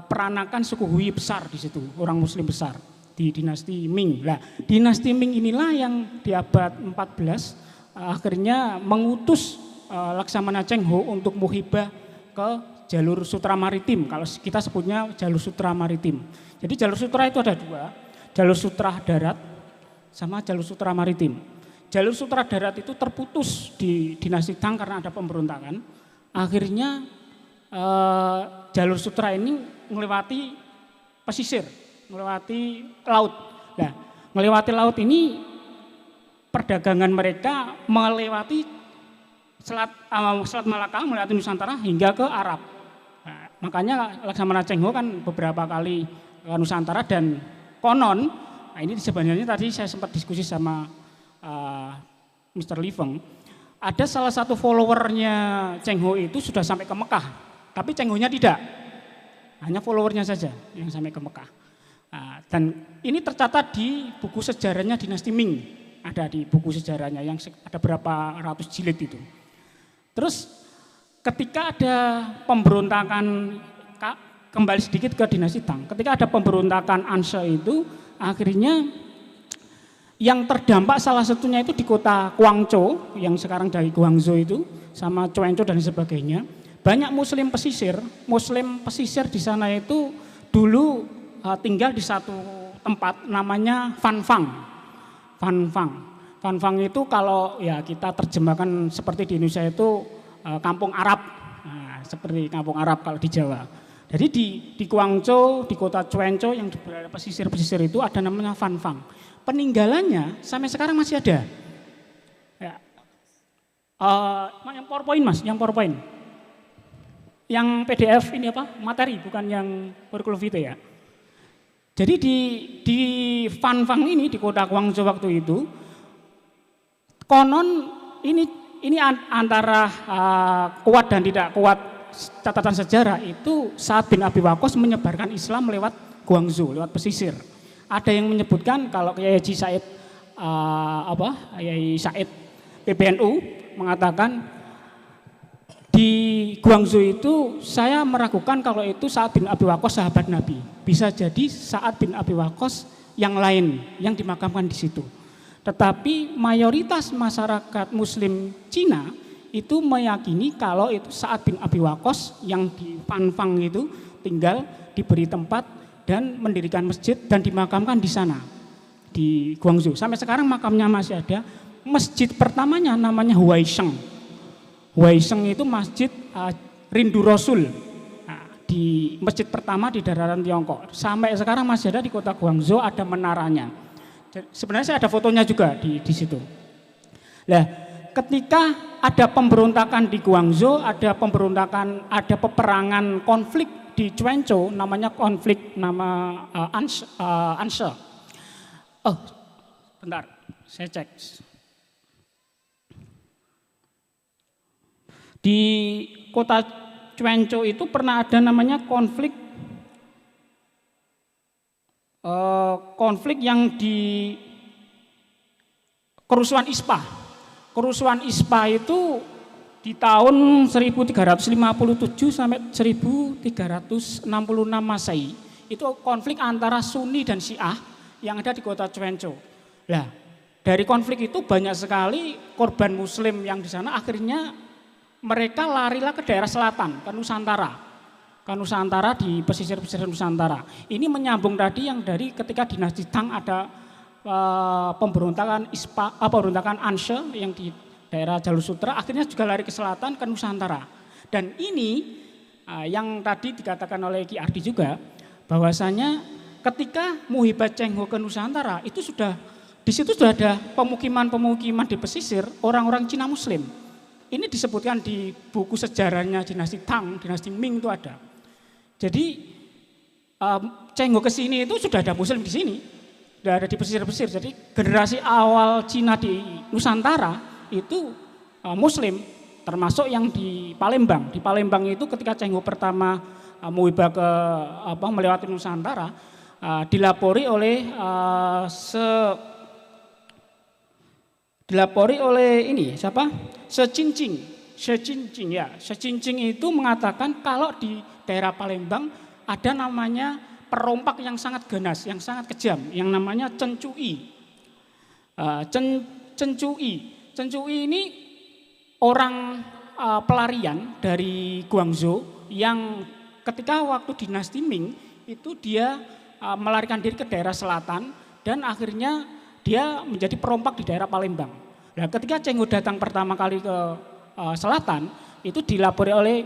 peranakan suku Hui besar di situ, orang Muslim besar di dinasti Ming. Nah, dinasti Ming inilah yang di abad 14 akhirnya mengutus Laksamana Cheng Ho untuk muhibah ke jalur sutra maritim. Kalau kita sebutnya jalur sutra maritim. Jadi jalur sutra itu ada dua, jalur sutra darat sama jalur sutra maritim. Jalur sutra darat itu terputus di dinasti Tang karena ada pemberontakan. Akhirnya jalur sutra ini melewati pesisir, melewati laut. Nah, melewati laut ini perdagangan mereka melewati Selat Malaka, melewati Nusantara hingga ke Arab. Nah, makanya Laksamana Cheng Ho kan beberapa kali ke Nusantara dan konon, nah ini sebenarnya tadi saya sempat diskusi sama Mr. Li Feng, ada salah satu followernya Cheng Ho itu sudah sampai ke Mekah, tapi Cheng Ho-nya tidak, hanya followernya saja yang sampai ke Mekah. Dan ini tercatat di buku sejarahnya dinasti Ming, ada di buku sejarahnya yang ada berapa ratus jilid itu. Terus ketika ada pemberontakan, kembali sedikit ke dinasti Tang, ketika ada pemberontakan Anshe itu akhirnya yang terdampak salah satunya itu di kota Guangzhou yang sekarang dari Guangzhou itu sama Quanzhou dan sebagainya. Banyak muslim pesisir di sana itu dulu tinggal di satu tempat namanya Fanfang. Fanfang itu kalau ya kita terjemahkan seperti di Indonesia itu kampung Arab. Nah, seperti kampung Arab kalau di Jawa. Jadi di Guangzhou, di kota Quanzhou yang berada pesisir-pesisir itu ada namanya Fanfang. Peninggalannya sampai sekarang masih ada. Ya. Yang PowerPoint mas, yang PowerPoint. Yang PDF ini apa? Materi, bukan yang kurikulum vitae ya. Jadi di Fanfang ini di kota Guangzhou waktu itu, konon ini antara kuat dan tidak kuat catatan sejarah itu Sa'ad bin Abi Waqqas menyebarkan Islam lewat Guangzhou, lewat pesisir. Ada yang menyebutkan kalau Kiai Haji Said Kiai Said PBNU mengatakan di Guangzhou itu saya meragukan kalau itu Sa'ad bin Abi Waqqas sahabat Nabi. Bisa jadi Sa'ad bin Abi Waqqas yang lain yang dimakamkan di situ. Tetapi mayoritas masyarakat Muslim Cina itu meyakini kalau itu Sa'ad bin Abi Waqqas yang di Fanfang itu tinggal diberi tempat dan mendirikan masjid dan dimakamkan di sana di Guangzhou. Sampai sekarang makamnya masih ada. Masjid pertamanya namanya Huaisheng. Huaisheng itu masjid Rindu Rasul. Nah, di masjid pertama di daratan Tiongkok. Sampai sekarang masih ada di kota Guangzhou, ada menaranya. Sebenarnya saya ada fotonya juga di situ. Nah, ketika ada pemberontakan di Guangzhou, ada peperangan konflik di Quanzhou, namanya konflik nama Anshe. Oh, bentar, saya cek. Di kota Quanzhou itu pernah ada namanya konflik yang di kerusuhan Ispa. Kerusuhan Ispa itu di tahun 1357 sampai 1366 Masehi. Itu konflik antara Sunni dan Syiah yang ada di kota Quanzhou. Nah, dari konflik itu banyak sekali korban Muslim yang di sana, akhirnya mereka larilah ke daerah selatan, ke Nusantara. Ke Nusantara, di pesisir-pesisir Nusantara. Ini menyambung tadi yang dari ketika dinasti Tang ada pemberontakan Anshe yang di daerah Jalur Sutra, akhirnya juga lari ke selatan, ke Nusantara. Dan ini yang tadi dikatakan oleh Ki Ardi juga, bahwasanya ketika Muhibat Cheng Ho ke Nusantara, itu di situ sudah ada pemukiman-pemukiman di pesisir orang-orang Cina Muslim. Ini disebutkan di buku sejarahnya dinasti Tang, dinasti Ming itu ada. Jadi Cheng Ho ke sini itu sudah ada Muslim di sini, sudah ada di pesisir-pesisir. Jadi generasi awal Cina di Nusantara itu Muslim, termasuk yang di Palembang. Di Palembang itu ketika Cheng Ho pertama muhibah melewati Nusantara, dilapori oleh Secincing itu mengatakan kalau di daerah Palembang ada namanya perompak yang sangat ganas, yang sangat kejam, yang namanya Cencui. Cencui ini orang pelarian dari Guangzhou yang ketika waktu dinasti Ming itu dia melarikan diri ke daerah selatan dan akhirnya dia menjadi perompak di daerah Palembang. Nah, ketika Cheng Ho datang pertama kali ke selatan itu dilapori oleh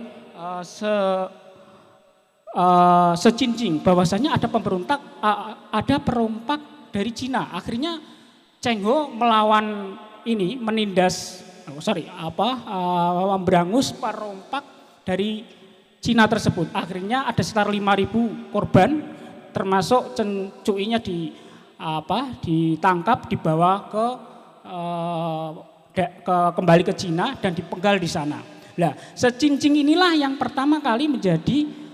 Secincing bahwasanya ada pemberontak, ada perompak dari Cina. Akhirnya Cheng Ho melawan ini, memberangus perompak dari Cina tersebut. Akhirnya ada sekitar 5.000 korban, termasuk Cencui-nya ditangkap, dibawa kembali ke Cina dan dipenggal di sana. Nah, Secincing inilah yang pertama kali menjadi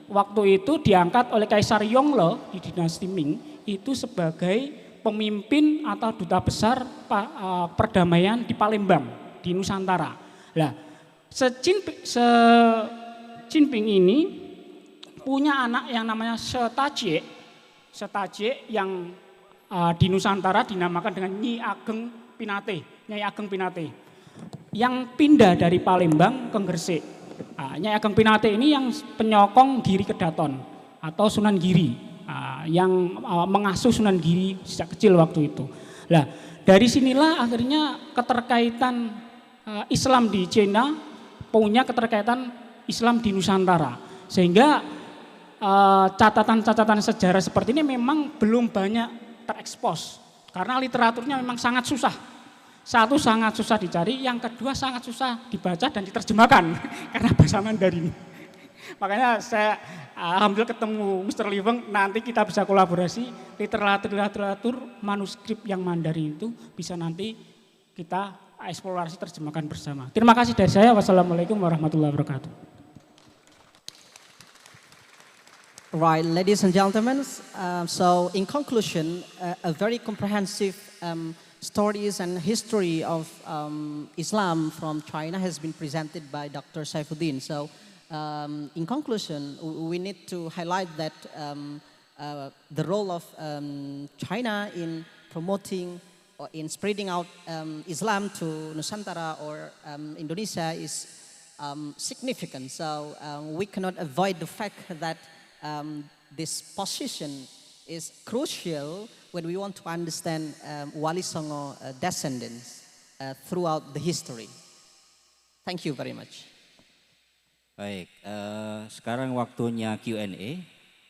waktu itu diangkat oleh Kaisar Yongle di dinasti Ming itu sebagai pemimpin atau duta besar perdamaian di Palembang, di Nusantara. Nah, Jinping ini punya anak yang namanya Setacie yang di Nusantara dinamakan dengan Nyai Ageng Pinate, yang pindah dari Palembang ke Gresik. Nyai Ageng Pinate ini yang penyokong Giri Kedaton atau Sunan Giri, yang mengasuh Sunan Giri sejak kecil waktu itu. Nah, dari sinilah akhirnya keterkaitan Islam di Cina punya keterkaitan Islam di Nusantara, sehingga catatan-catatan sejarah seperti ini memang belum banyak terekspos karena literaturnya memang sangat susah. Satu, sangat susah dicari, yang kedua sangat susah dibaca dan diterjemahkan karena bahasa Mandarin. Makanya saya alhamdulillah ketemu Mr. Liweng, nanti kita bisa kolaborasi literatur manuskrip yang Mandarin itu bisa nanti kita eksplorasi terjemahkan bersama. Terima kasih dari saya. Wassalamualaikum warahmatullahi wabarakatuh. Right, ladies and gentlemen, so in conclusion, a very comprehensive stories and history of Islam from China has been presented by Dr. Saifuddin. So in conclusion, we need to highlight that the role of China in promoting or in spreading out Islam to Nusantara or Indonesia is significant. So we cannot avoid the fact that this position is crucial when we want to understand Wali Songo descendants throughout the history. Thank you very much. Baik, sekarang waktunya Q&A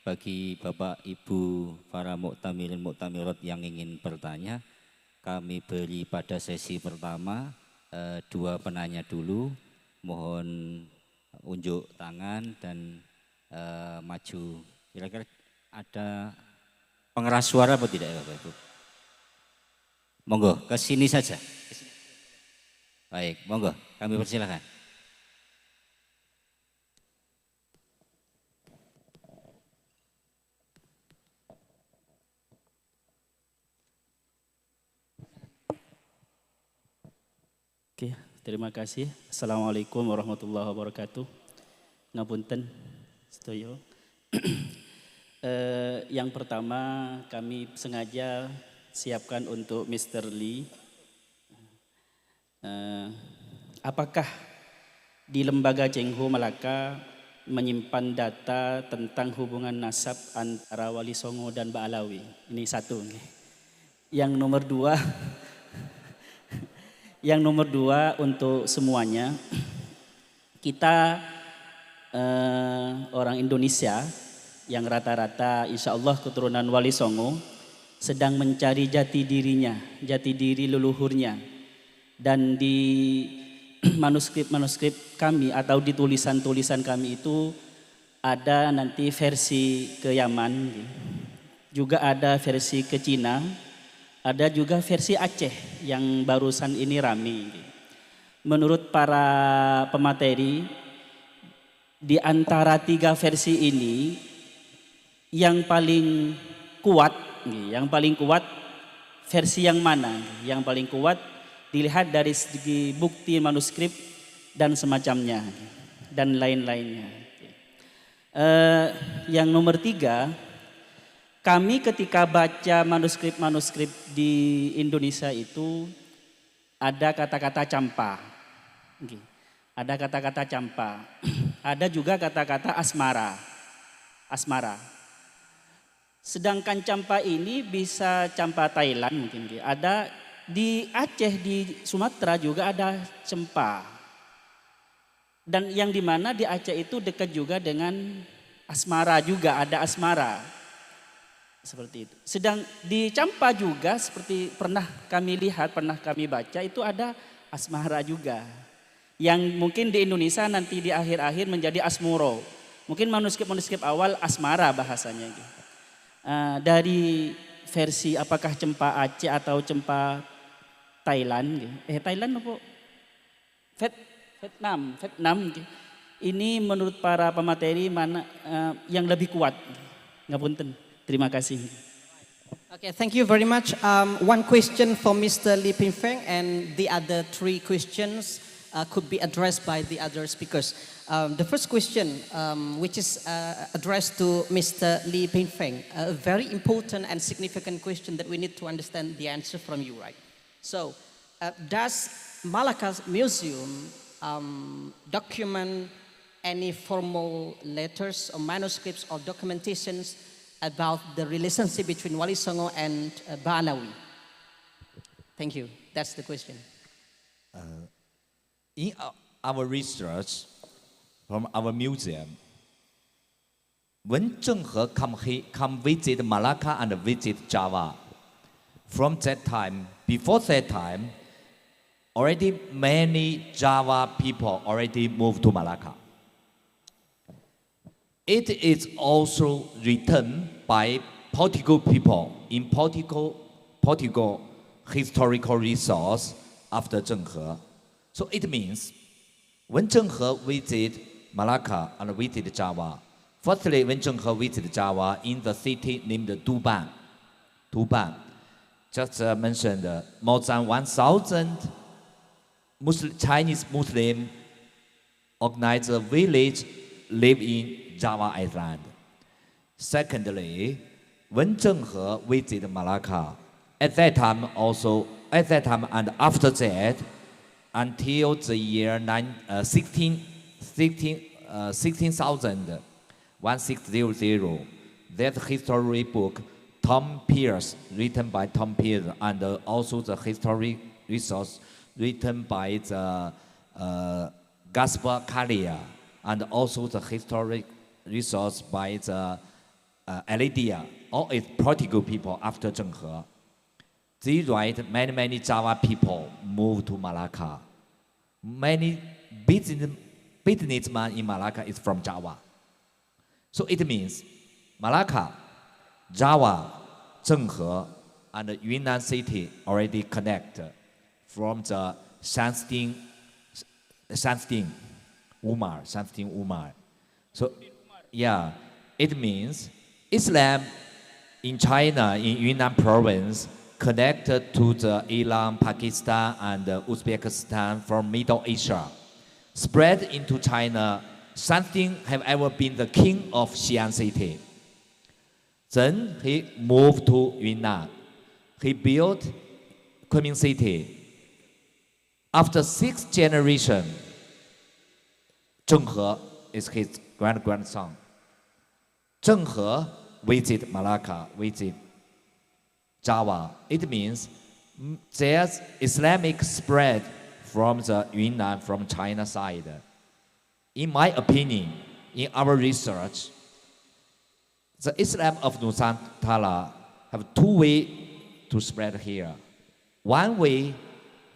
bagi Bapak Ibu para muktamirin muktamirat yang ingin bertanya. Kami beri pada sesi pertama 2 penanya dulu, mohon unjuk tangan dan maju. Kira-kira ada pengeras suara atau tidak ya Bapak Ibu? Monggo, ke sini saja. Baik, monggo, kami persilakan. Oke, terima kasih. Assalamualaikum warahmatullahi wabarakatuh. Ngapunten, setuju. Yang pertama kami sengaja siapkan untuk Mr. Lee. Apakah di Lembaga Cheng Ho Malaka menyimpan data tentang hubungan nasab antara Wali Songo dan Ba'alawi? Ini satu. Yang nomor 2, yang nomor 2 untuk semuanya, kita orang Indonesia yang rata-rata insya Allah keturunan Wali Songo sedang mencari jati dirinya, jati diri leluhurnya. Dan di manuskrip kami atau di tulisan-tulisan kami itu ada nanti versi ke Yaman, juga ada versi ke Cina, ada juga versi Aceh yang barusan ini rame. Menurut para pemateri, di antara 3 versi ini yang paling kuat versi yang mana? Yang paling kuat dilihat dari segi bukti manuskrip dan semacamnya dan lain-lainnya. Yang nomor 3, kami ketika baca manuskrip-manuskrip di Indonesia itu ada kata-kata campa. Ada kata-kata campa. Ada juga kata-kata asmara. Sedangkan campa ini bisa campa Thailand mungkin. Ada di Aceh, di Sumatera juga ada cempa. Dan yang dimana di Aceh itu dekat juga dengan asmara juga, ada asmara. Seperti itu. Sedang di Campa juga seperti pernah kami lihat, pernah kami baca itu ada asmara juga. Yang mungkin di Indonesia nanti di akhir-akhir menjadi asmoro. Mungkin manuskrip awal asmara bahasanya. Dari versi apakah cempa Aceh atau cempa Thailand, Thailand apa? Vietnam. Ini menurut para pemateri mana yang lebih kuat? Ngapunten. Terima kasih. Okay, thank you very much. One question for Mr. Lee Ping Feng, and the other 3 questions could be addressed by the other speakers. The first question, which is addressed to Mr. Lee Ping Feng, a very important and significant question that we need to understand the answer from you, right? So, does Malacca Museum document any formal letters or manuscripts or documentations about the relationship between Wali Songo and Ba'alawi? Thank you. That's the question. In our research from our museum, when Zheng He come visit Malacca and visit Java, from that time, before that time, already many Java people already moved to Malacca. It is also written by Portugal people in Portugal historical resource after Zheng He. So it means when Zheng He visited Malacca and visited Java, firstly when Zheng He visited Java in the city named Tuban, just mentioned more than 1,000 Chinese Muslim organized a village live in Java Island. Secondly, Wen Zhenghe visited Malacca. At that time and after that, until the year 1600, that history book, Tom Pierce, written by Tom Pierce, and also the history resource written by the Gaspar Kalia, and also the historic resource by the Elidia, all is Portugal people after Zhenghe. They write many Java people moved to Malacca. Many businessmen in Malacca is from Java. So it means Malacca, Java, Zhenghe, and Yunnan city already connect from the Shanxing Umar. So yeah, it means Islam in China, in Yunnan province, connected to the Iran, Pakistan, and Uzbekistan from Middle Asia. Spread into China, Shanxing have ever been the king of Xi'an city. Then he moved to Yunnan. He built Kunming city. After 6 generations, Zhenghe is his grandson. Zhenghe visited Malacca, visited Java. It means there's Islamic spread from the Yunnan, from China side. In my opinion, in our research, the Islam of Nusantara have 2 ways to spread here. One way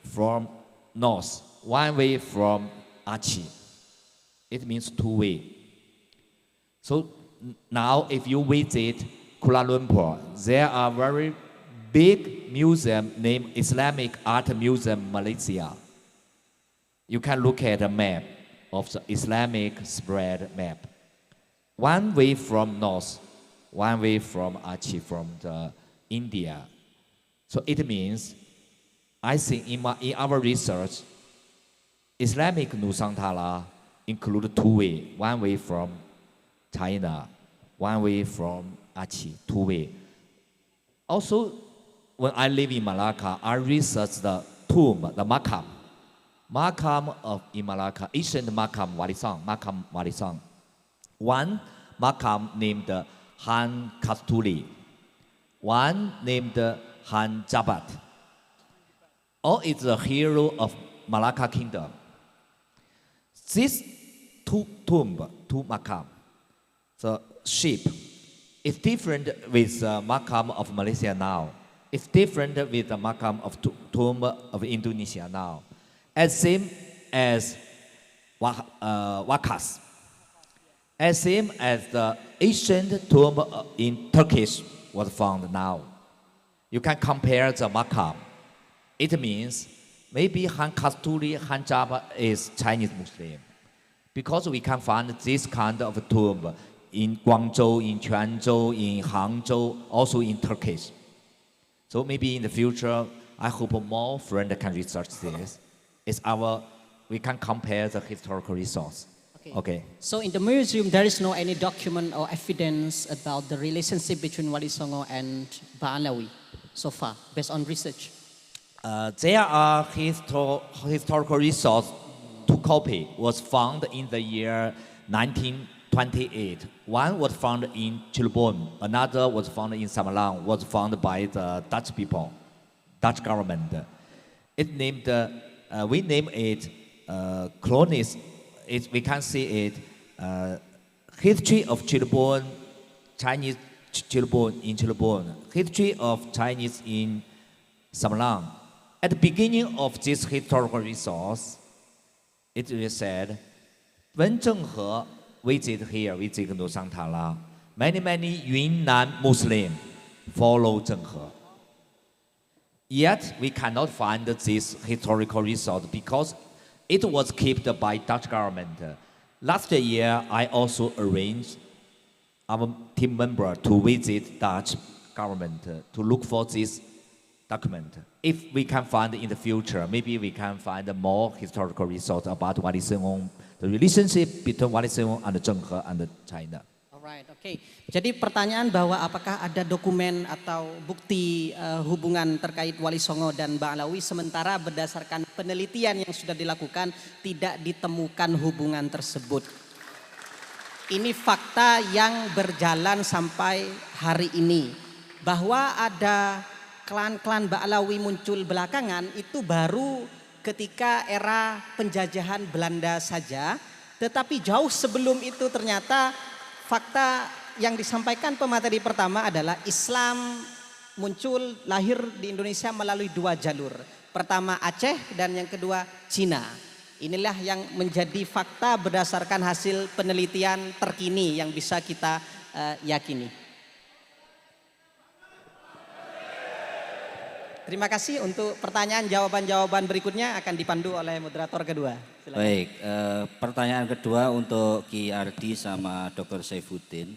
from north, one way from Aceh. It means 2 ways. So now if you visit Kuala Lumpur, there are very big museum named Islamic Art Museum Malaysia. You can look at a map of the Islamic spread map. One way from north, one way from Aceh, from the India. So it means, I think in our research, Islamic Nusantara include 2 ways. One way from China, one way from Aceh, 2 ways. Also, when I live in Malacca, I researched the tomb, the makam. Makam in Malacca, ancient makam Walisang. One makam named Han Kasturi. One named Han Jabat. All is the hero of Malacca kingdom. This two makam, the shape, is different with the makam of Malaysia now. It's different with the makam of tomb of Indonesia now. As same as Wakas. As same as the ancient tomb in Turkish was found now. You can compare the makam. It means maybe Han Kasturi, Han Jaba is Chinese Muslim. Because we can find this kind of tomb in Guangzhou, in Quanzhou, in Hangzhou, also in Turkish. So maybe in the future, I hope more friends can research this. We can compare the historical resource. Okay. So in the museum, there is no any document or evidence about the relationship between Wali Songo and Ba'alawi so far, based on research. There are historical resource. 2 copies was found in the year 1928. One was found in Cirebon, another was found in Semarang, was found by the Dutch people, Dutch government. We name it Chronis. We can see it history of Cirebon, Chinese Cirebon in Cirebon, history of Chinese in Semarang. At the beginning of this historical resource, it is said, when Zhenghe visited Nusantara, many Yunnan Muslims follow Zhenghe. Yet we cannot find this historical resource because it was kept by Dutch government. Last year, I also arranged our team member to visit Dutch government to look for this document. If we can find in the future, maybe we can find more historical resource about Wali Sengong, the relationship between Wali Sengong and Zhenghe and China. All Alright, oke. Jadi pertanyaan bahwa apakah ada dokumen atau bukti hubungan terkait Wali Songo dan Ba'alawi, sementara berdasarkan penelitian yang sudah dilakukan tidak ditemukan hubungan tersebut. Ini fakta yang berjalan sampai hari ini. Bahwa ada klan-klan Ba'alawi muncul belakangan itu baru ketika era penjajahan Belanda saja. Tetapi jauh sebelum itu ternyata fakta yang disampaikan pemateri pertama adalah Islam muncul lahir di Indonesia melalui dua jalur. Pertama Aceh dan yang kedua Cina. Inilah yang menjadi fakta berdasarkan hasil penelitian terkini yang bisa kita yakini. Terima kasih. Untuk pertanyaan jawaban-jawaban berikutnya akan dipandu oleh moderator kedua. Silakan. Baik, pertanyaan kedua untuk Ki Ardi sama Dr. Saifuddin.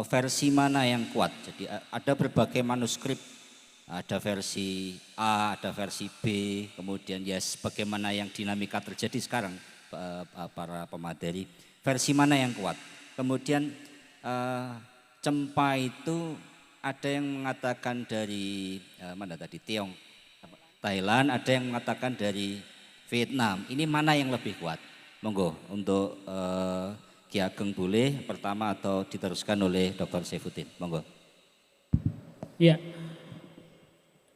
Versi mana yang kuat? Jadi ada berbagai manuskrip, ada versi A, ada versi B, kemudian ya bagaimana yang dinamika terjadi sekarang para pemateri. Versi mana yang kuat? Kemudian Cempa itu ada yang mengatakan dari mana tadi Thailand, ada yang mengatakan dari Vietnam. Ini mana yang lebih kuat? Monggo untuk Ki Ageng boleh pertama atau diteruskan oleh Dr. Saifuddin. Monggo. Ya,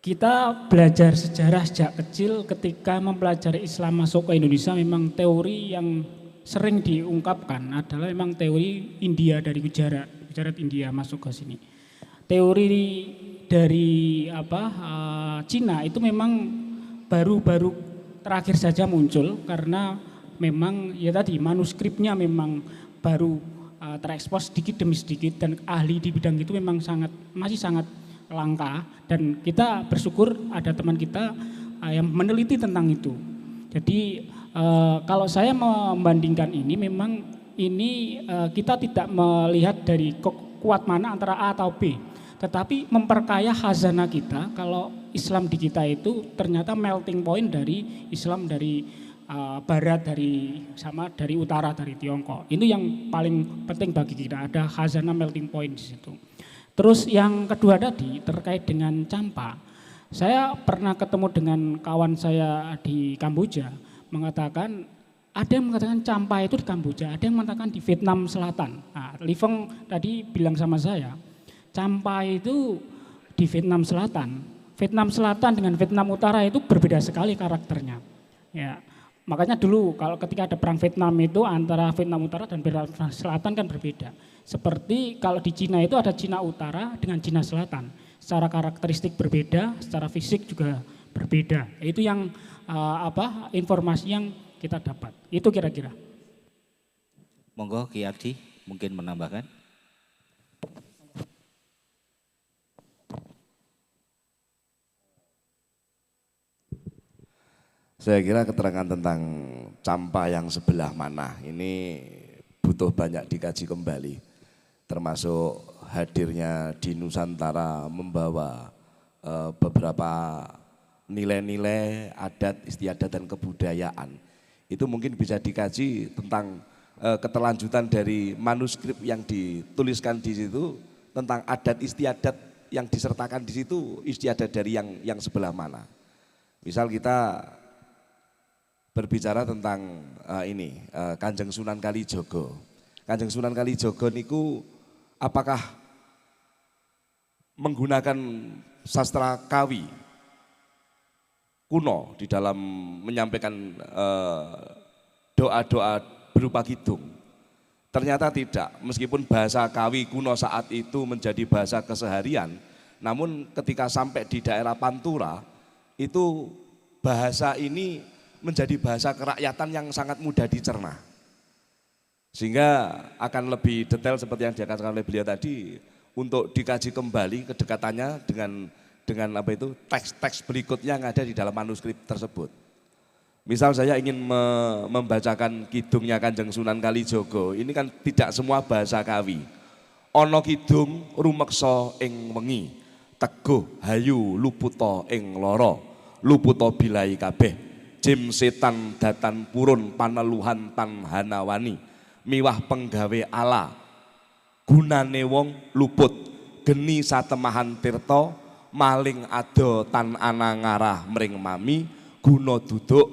kita belajar sejarah sejak kecil ketika mempelajari Islam masuk ke Indonesia, memang teori yang sering diungkapkan adalah memang teori India dari Gujarat India masuk ke sini. Teori dari Cina itu memang baru terakhir saja muncul karena memang ya tadi manuskripnya memang baru terekspos sedikit demi sedikit dan ahli di bidang itu memang masih sangat langka, dan kita bersyukur ada teman kita yang meneliti tentang itu. Jadi kalau saya membandingkan ini memang ini kita tidak melihat dari kuat mana antara A atau B. Tetapi memperkaya khazanah kita kalau Islam di kita itu ternyata melting point dari Islam dari barat, dari utara, dari Tiongkok. Itu yang paling penting bagi kita, ada khazanah melting point di situ. Terus yang kedua tadi terkait dengan Campa. Saya pernah ketemu dengan kawan saya di Kamboja mengatakan ada yang mengatakan Campa itu di Kamboja, ada yang mengatakan di Vietnam Selatan. Nah, Liveng tadi bilang sama saya, Campa itu di Vietnam Selatan. Vietnam Selatan dengan Vietnam Utara itu berbeda sekali karakternya. Ya, makanya dulu kalau ketika ada perang Vietnam itu antara Vietnam Utara dan Vietnam Selatan kan berbeda. Seperti kalau di Cina itu ada Cina Utara dengan Cina Selatan. Secara karakteristik berbeda, secara fisik juga berbeda. Itu yang informasi yang kita dapat. Itu kira-kira. Monggo Ki Ardi mungkin menambahkan. Saya kira keterangan tentang Campa yang sebelah mana ini butuh banyak dikaji kembali, termasuk hadirnya di Nusantara membawa beberapa nilai-nilai adat, istiadat dan kebudayaan. Itu mungkin bisa dikaji tentang keterlanjutan dari manuskrip yang dituliskan di situ tentang adat istiadat yang disertakan di situ, istiadat dari yang sebelah mana. Misal kita berbicara tentang Kanjeng Sunan Kalijogo. Kanjeng Sunan Kalijogo niku apakah menggunakan sastra kawi kuno di dalam menyampaikan doa-doa berupa kidung? Ternyata tidak, meskipun bahasa kawi kuno saat itu menjadi bahasa keseharian, namun ketika sampai di daerah Pantura, itu bahasa ini menjadi bahasa kerakyatan yang sangat mudah dicerna. Sehingga akan lebih detail seperti yang dikatakan oleh beliau tadi, untuk dikaji kembali kedekatannya dengan teks-teks berikutnya yang ada di dalam manuskrip tersebut. Misal saya ingin membacakan kidungnya Kanjeng Sunan Kalijogo, ini kan tidak semua bahasa kawi. Ono kidung rumeksa ing wengi, teguh hayu luputa ing loro, luputa bilai kabeh. Jim setan datan purun paneluhan tan hanawani, miwah penggawe ala gunane wong luput, geni satemahan tirta, maling ado tan ana ngarah mring mami, guna duduk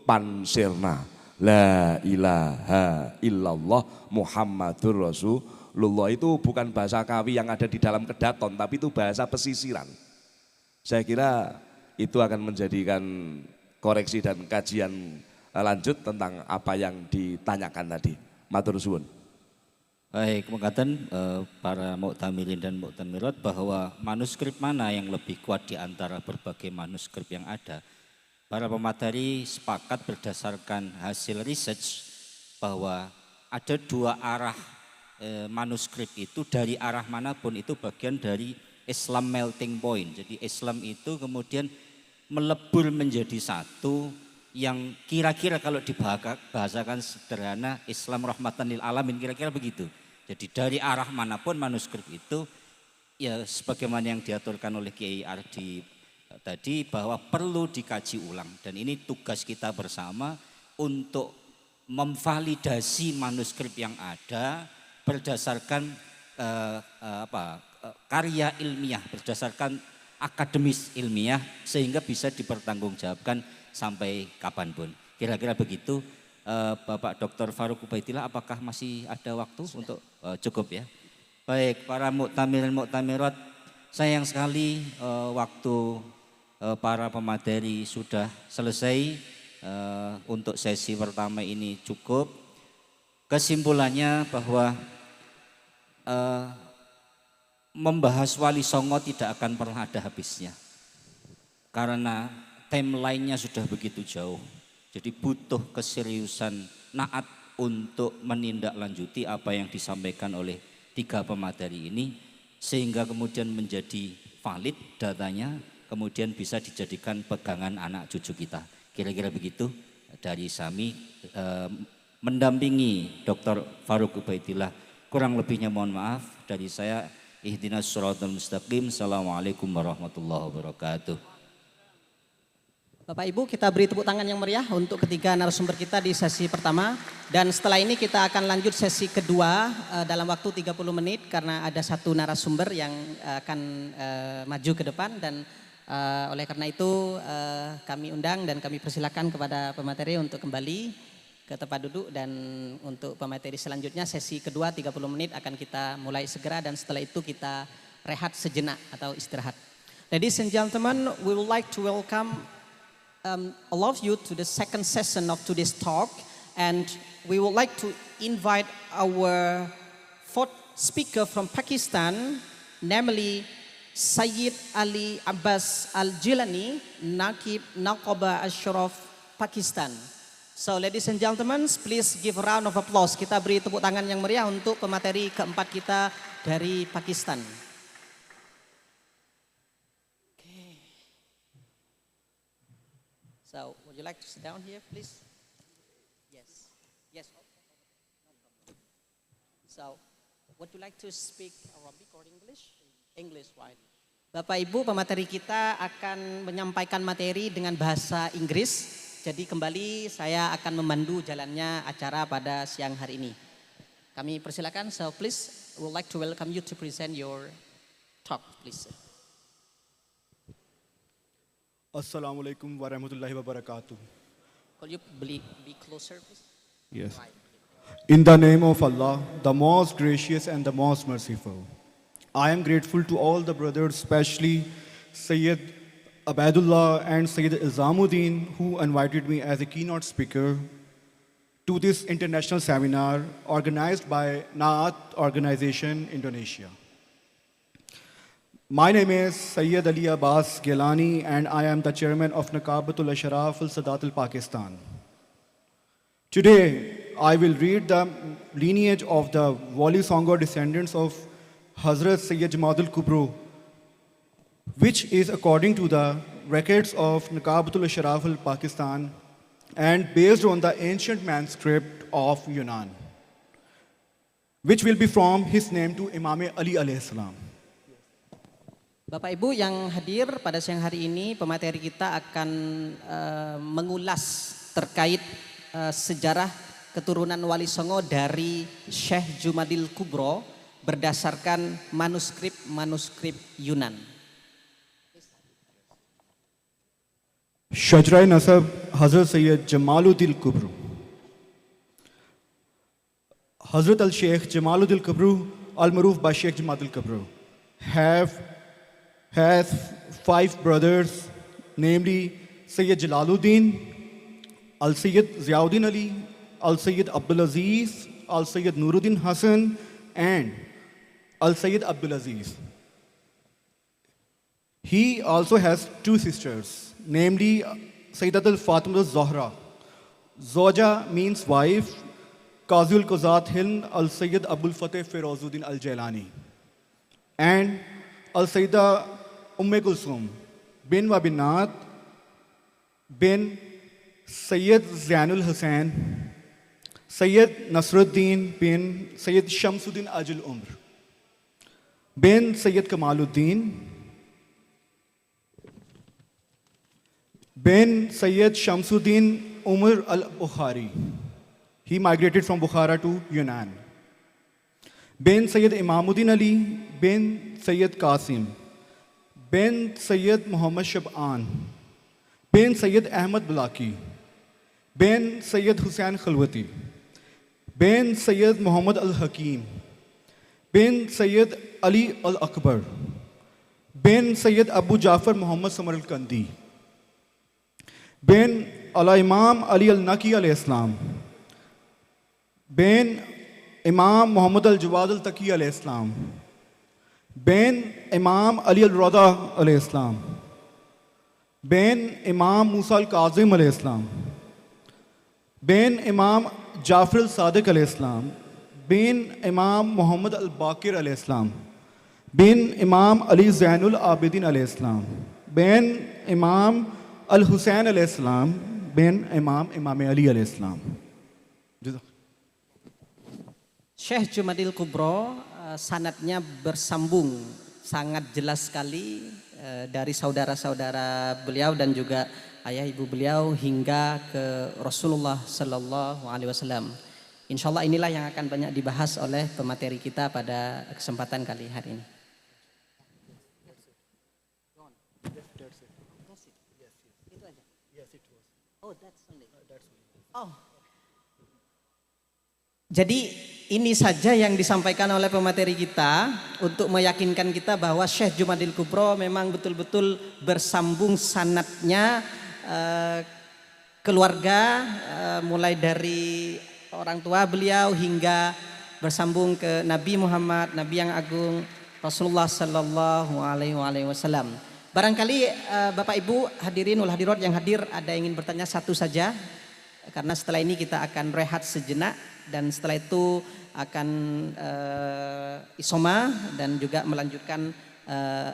pansirna. La ilaha illallah Muhammadur Rasulullah. Itu bukan bahasa Kawi yang ada di dalam kedaton, tapi itu bahasa pesisiran. Saya kira itu akan menjadikan koreksi dan kajian lanjut tentang apa yang ditanyakan tadi. Matur suwun. Baik, mengatakan para muktamirin dan muktamirat bahwa manuskrip mana yang lebih kuat di antara berbagai manuskrip yang ada. Para pemateri sepakat berdasarkan hasil research bahwa ada dua arah manuskrip itu, dari arah manapun itu bagian dari Islam melting point. Jadi Islam itu kemudian melebur menjadi satu yang kira-kira kalau dibahasakan sederhana Islam rahmatan lil alamin, kira-kira begitu. Jadi dari arah manapun manuskrip itu ya sebagaimana yang diaturkan oleh Kiai Ardi tadi bahwa perlu dikaji ulang, dan ini tugas kita bersama untuk memvalidasi manuskrip yang ada berdasarkan karya ilmiah, berdasarkan akademis ilmiah, sehingga bisa dipertanggungjawabkan sampai kapanpun. Kira-kira begitu. Bapak Dr. Farouk Ubaidillah, apakah masih ada waktu untuk cukup ya? Baik, para muktamirin muktamirat, sayang sekali waktu para pemateri sudah selesai. Untuk sesi pertama ini cukup. Kesimpulannya bahwa membahas Wali Songo tidak akan pernah ada habisnya, karena timeline-nya sudah begitu jauh. Jadi butuh keseriusan naat untuk menindaklanjuti apa yang disampaikan oleh tiga pemateri ini, sehingga kemudian menjadi valid datanya, kemudian bisa dijadikan pegangan anak cucu kita. Kira-kira begitu dari Sami mendampingi Dr. Farouk Ubaidillah. Kurang lebihnya mohon maaf dari saya. Ihdinas shiratal mustaqim. Assalamualaikum warahmatullahi wabarakatuh. Bapak Ibu, kita beri tepuk tangan yang meriah untuk ketiga narasumber kita di sesi pertama. Dan setelah ini kita akan lanjut sesi kedua dalam waktu 30 menit karena ada satu narasumber yang akan maju ke depan, dan oleh karena itu kami undang dan kami persilakan kepada pemateri untuk kembali ke tempat duduk, dan untuk pemateri selanjutnya sesi kedua 30 menit akan kita mulai segera, dan setelah itu kita rehat sejenak atau istirahat. Ladies and gentlemen, we would like to welcome all of you to the second session of today's talk, and we would like to invite our fourth speaker from Pakistan, namely Sayyid Ali Abbas Al-Jilani, Naqib Naqaba Ashraf, Pakistan. So ladies and gentlemen, please give a round of applause. Kita beri tepuk tangan yang meriah untuk pemateri keempat kita dari Pakistan. So, would you like to sit down here, please? Yes. Yes. So, would you like to speak Arabic or English? English, right? Bapak Ibu, pemateri kita akan menyampaikan materi dengan bahasa Inggris. Jadi kembali saya akan memandu jalannya acara pada siang hari ini. Kami persilakan. So, please, we would like to welcome you to present your talk, please. Assalamualaikum warahmatullahi wabarakatuh. Could you be closer, please? Yes. In the name of Allah, the most gracious and the most merciful, I am grateful to all the brothers, especially Sayyid Abadullah and Sayyid Izamuddin, who invited me as a keynote speaker to this international seminar organized by Naat Organization, Indonesia. My name is Sayyid Ali Abbas Gilani, and I am the chairman of Naqabatul Ashraf al-Sadat al-Pakistan. Today, I will read the lineage of the Wali Songo descendants of Hazrat Sayyid Jamadul Kubro, which is according to the records of Naqabatul Ashraf al-Pakistan and based on the ancient manuscript of Yunan, which will be from his name to Imam Ali alayhi salam. Bapak Ibu yang hadir pada siang hari ini, pemateri kita akan mengulas terkait sejarah keturunan Wali Songo dari Syekh Jumadil Kubro berdasarkan manuskrip Yunan. Shajrai Nasab Hazrat Sayyid Jamaluddin Kubru. Hazrat Al Sheikh Jamaluddin Kubru, Al Maruf by Sheikh Jamaluddin Kubru, has 5 brothers, namely Sayyid Jalaluddin, Al Sayyid Ziauddin Ali, Al Sayyid Abdul Aziz, Al Sayyid Nuruddin Hassan, and Al Sayyid Abdul Aziz. He also has 2 sisters, namely Sayyidat al Fatima Zahra. Zoja means wife, Qazul Qazat Hind Al Sayyid Abul Fateh Firozuddin Al Jailani, and Al Sayyida Kulsum bin Wabinat bin Sayyid Zainul Hussain, Sayyid Nasruddin bin Sayyid Shamsuddin Ajul Umr, bin Sayyid Kamaluddin, bin Sayyid Shamsuddin Umar al-Bukhari. He migrated from Bukhara to Yunnan. Bin Sayyid Imamuddin Ali, bin Sayyid Qasim, bin Sayyid Muhammad Shab'an, bin Sayyid Ahmad Bulaki, bin Sayyid Hussain Khalwati, bin Sayyid Muhammad al-Hakim, bin Sayyid Ali al-Akbar, bin Sayyid Abu Jafar Muhammad Samar al-Kandi, bin Ala Imam Ali al-Naqi alayhi salam, bin Imam Muhammad al-Jawad al-Taqi alayhi salam, bin Imam Ali al-Rada alayhi salam, bin Imam Musa al-Kazim alayhi salam, bin Imam Jafar al-Sadiq alayhi salam, bin Imam Muhammad al-Baqir alayhi salam, bin Imam Ali Zainul Abidin alayhi salam, bin Imam Al-Hussain alayhi salam, bin Imam Ali alayhi salam. Syekh Jumadil Kubro sanadnya bersambung sangat jelas sekali dari saudara-saudara beliau dan juga ayah ibu beliau hingga ke Rasulullah Sallallahu Alaihi Wasallam. Insya Allah inilah yang akan banyak dibahas oleh pemateri kita pada kesempatan kali hari ini. Jadi ini saja yang disampaikan oleh pemateri kita untuk meyakinkan kita bahwa Syekh Jumadil Kubro memang betul-betul bersambung sanadnya keluarga mulai dari orang tua beliau hingga bersambung ke Nabi Muhammad, Nabi yang agung Rasulullah Sallallahu Alaihi Wasallam. Barangkali Bapak Ibu hadirin wal hadirat yang hadir ada yang ingin bertanya satu saja, karena setelah ini kita akan rehat sejenak dan setelah itu akan isoma dan juga melanjutkan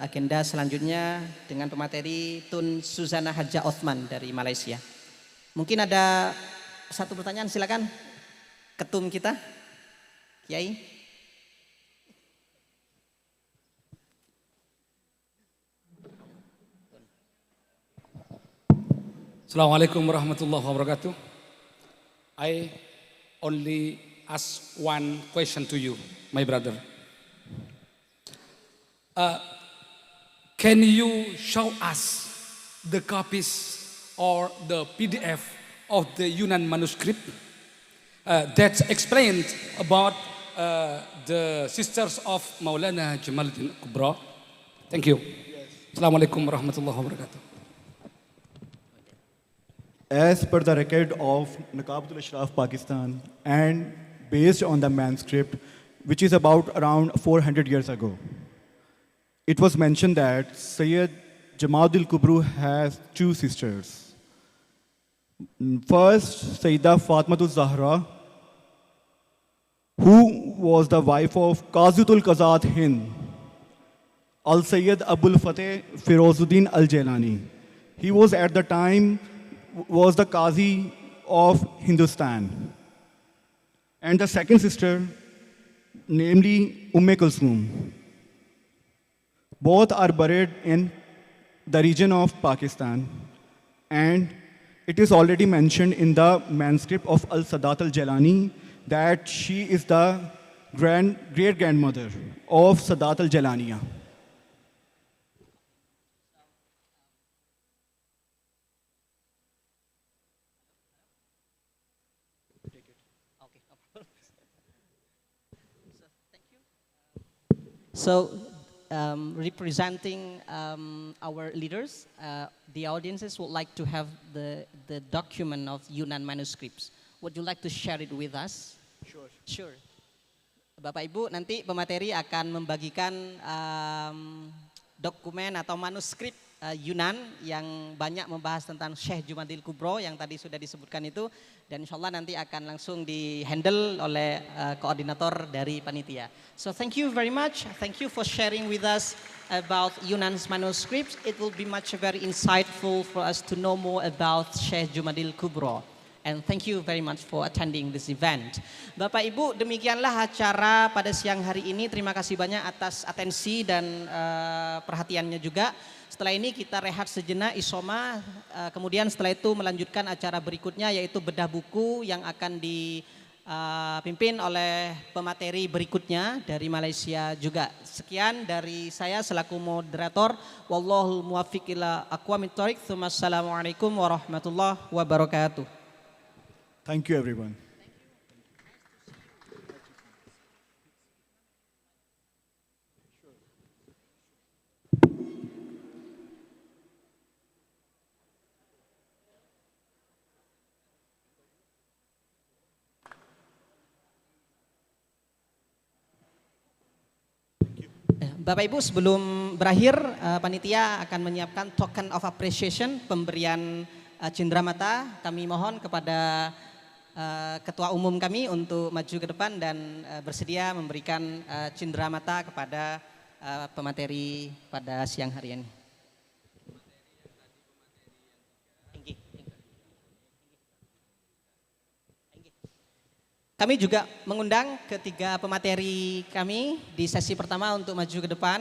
agenda selanjutnya dengan pemateri Tun Suzana Haja Othman dari Malaysia. Mungkin ada satu pertanyaan, silakan ketum kita, Kiai. Assalamualaikum warahmatullahi wabarakatuh. I only ask one question to you, my brother. Can you show us the copies or the PDF of the Yunan manuscript that explained about the sisters of Maulana Jamaluddin Kubro? Thank you. Assalamualaikum warahmatullahi wabarakatuh. As per the record of Naqabatul Ashraf Pakistan and based on the manuscript, which is about around 400 years ago, it was mentioned that Sayyid Jamaluddin Kubro has 2 sisters. First, Sayyida Fatmatul Zahra, who was the wife of Qazitul Qazat Hind, Al Sayyid Abul Fateh Firozuddin Al Jailani. He was at the time was the Qazi of Hindustan. And the second sister, namely Kulsum. Both are buried in the region of Pakistan, and it is already mentioned in the manuscript of Al-Sadat Al-Jalani that she is the great grandmother of Sadat Al Jalania. So, representing our leaders, the audiences would like to have the document of Yunnan manuscripts. Would you like to share it with us? Sure. Sure. Bapak Ibu, nanti pemateri akan membagikan dokumen atau manuskrip Yunan yang banyak membahas tentang Syekh Jumadil Kubro yang tadi sudah disebutkan itu, dan insya Allah nanti akan langsung di-handle oleh koordinator dari panitia. So thank you very much. Thank you for sharing with us about Yunan's manuscripts. It will be much very insightful for us to know more about Syekh Jumadil Kubro. And thank you very much for attending this event. Bapak Ibu, demikianlah acara pada siang hari ini. Terima kasih banyak atas atensi dan perhatiannya juga. Setelah ini kita rehat sejenak isoma, kemudian setelah itu melanjutkan acara berikutnya yaitu bedah buku yang akan dipimpin oleh pemateri berikutnya dari Malaysia juga. Sekian dari saya selaku moderator. Wallahul muwaffiq ila aqwamit thoriq. Assalamualaikum warahmatullahi wabarakatuh. Thank you, everyone. Bapak Ibu, sebelum berakhir panitia akan menyiapkan token of appreciation, pemberian cindramata. Kami mohon kepada ketua umum kami untuk maju ke depan dan bersedia memberikan cindramata kepada pemateri pada siang hari ini. Kami juga mengundang ketiga pemateri kami di sesi pertama untuk maju ke depan.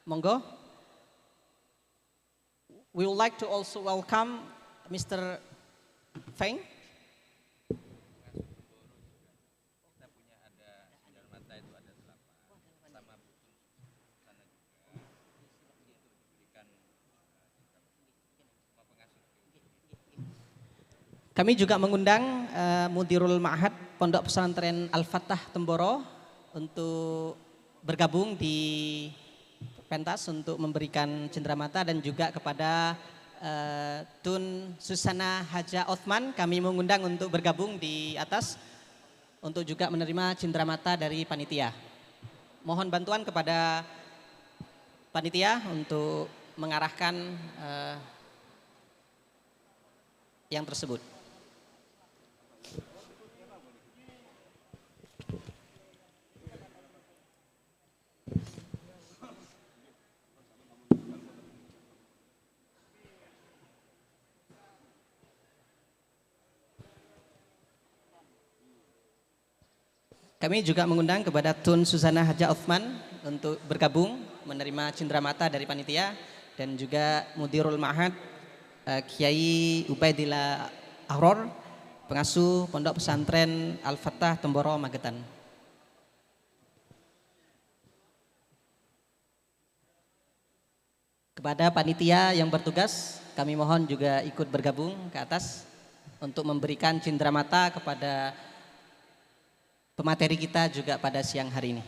Monggo. We would like to also welcome Mr. Feng. Kami juga mengundang Mudirul Ma'had Pondok Pesantren Al-Fatah Temboro untuk bergabung di pentas untuk memberikan cenderamata, dan juga kepada Tun Susana Haja Othman kami mengundang untuk bergabung di atas untuk juga menerima cenderamata dari panitia. Mohon bantuan kepada panitia untuk mengarahkan yang tersebut. Kami juga mengundang kepada Tun Susana Haja Othman untuk bergabung menerima cindramata dari panitia, dan juga Mudirul Ma'had Kiai Ubaidillah Ahror, pengasuh Pondok Pesantren Al-Fatah Temboro Magetan. Kepada panitia yang bertugas, kami mohon juga ikut bergabung ke atas untuk memberikan cindramata kepada pemateri kita juga pada siang hari ini.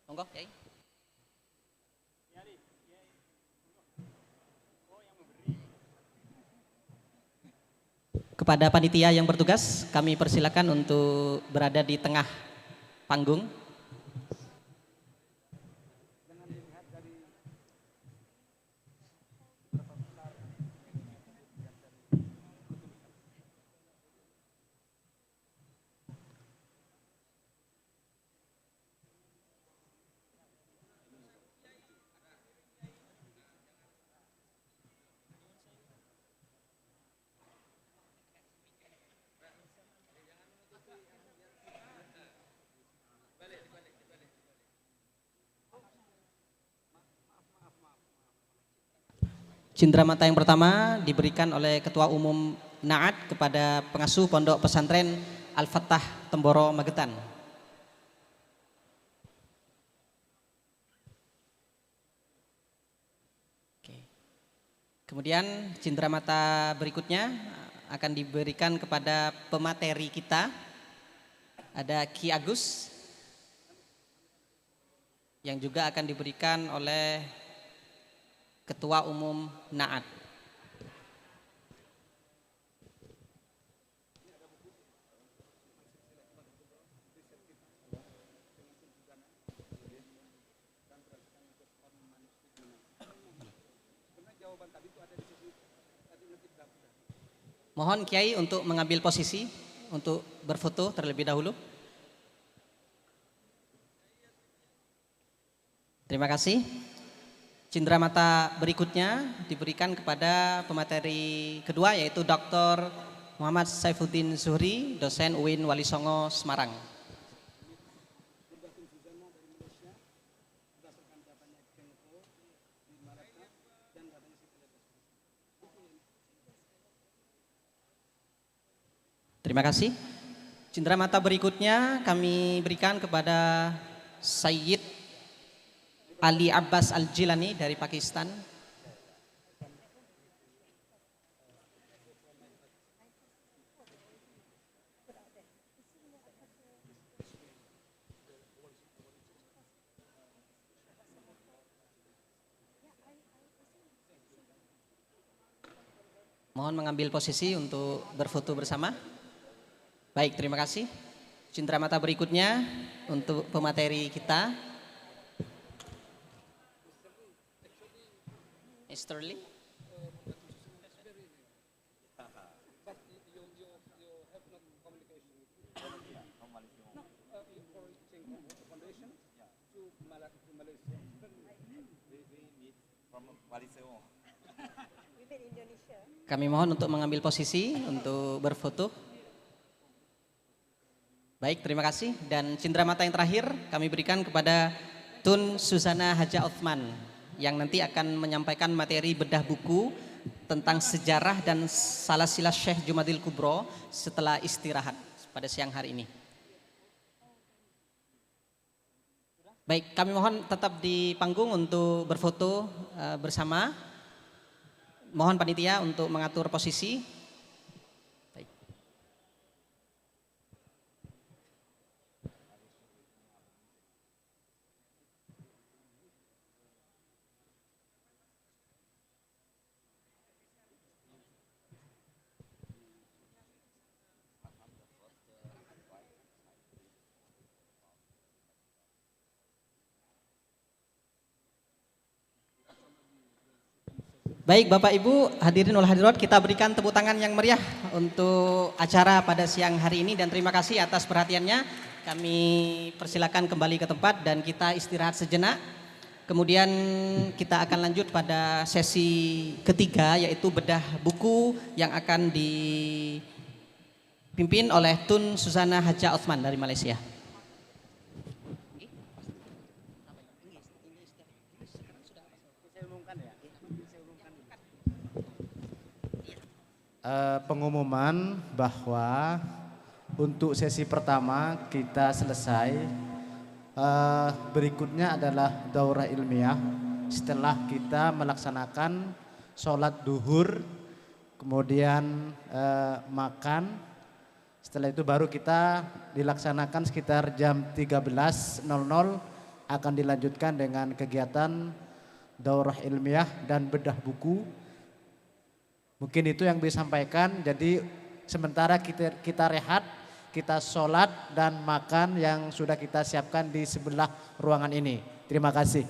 Monggo, Kiai. Kepada panitia yang bertugas, kami persilakan untuk berada di tengah panggung. Cindramata yang pertama diberikan oleh Ketua Umum Naat kepada pengasuh Pondok Pesantren Al-Fattah Temboro Magetan. Oke. Kemudian cindramata berikutnya akan diberikan kepada pemateri kita. Ada Ki Agus yang juga akan diberikan oleh Ketua Umum Naat. Mohon Kiai untuk mengambil posisi untuk berfoto terlebih dahulu. Terima kasih. Cindramata berikutnya diberikan kepada pemateri kedua yaitu Dr. Muhammad Saifuddin Zuhri, dosen UIN Wali Songo Semarang. Terima kasih. Cindramata berikutnya kami berikan kepada Sayyid Ali Abbas Al-Jilani dari Pakistan. Mohon mengambil posisi untuk berfoto bersama. Baik, terima kasih. Cindramata berikutnya untuk pemateri kita. Mr. Lee. Kami mohon untuk mengambil posisi untuk berfoto. Baik, terima kasih. Dan cindramata yang terakhir kami berikan kepada Tun Susana Haja Othman yang nanti akan menyampaikan materi bedah buku tentang sejarah dan salasilah Syekh Jumadil Kubro setelah istirahat pada siang hari ini. Baik, kami mohon tetap di panggung untuk berfoto bersama. Mohon panitia untuk mengatur posisi. Baik. Baik Bapak Ibu hadirin wal hadirat, kita berikan tepuk tangan yang meriah untuk acara pada siang hari ini dan terima kasih atas perhatiannya. Kami persilakan kembali ke tempat dan kita istirahat sejenak. Kemudian kita akan lanjut pada sesi ketiga yaitu bedah buku yang akan dipimpin oleh Tun Susana Haja Othman dari Malaysia. Pengumuman bahwa untuk sesi pertama kita selesai. Berikutnya adalah daurah ilmiah. Setelah kita melaksanakan sholat duhur, kemudian makan. Setelah itu baru kita dilaksanakan sekitar jam 13.00 akan dilanjutkan dengan kegiatan daurah ilmiah dan bedah buku. Mungkin itu yang disampaikan, jadi sementara kita rehat, kita sholat dan makan yang sudah kita siapkan di sebelah ruangan ini. Terima kasih.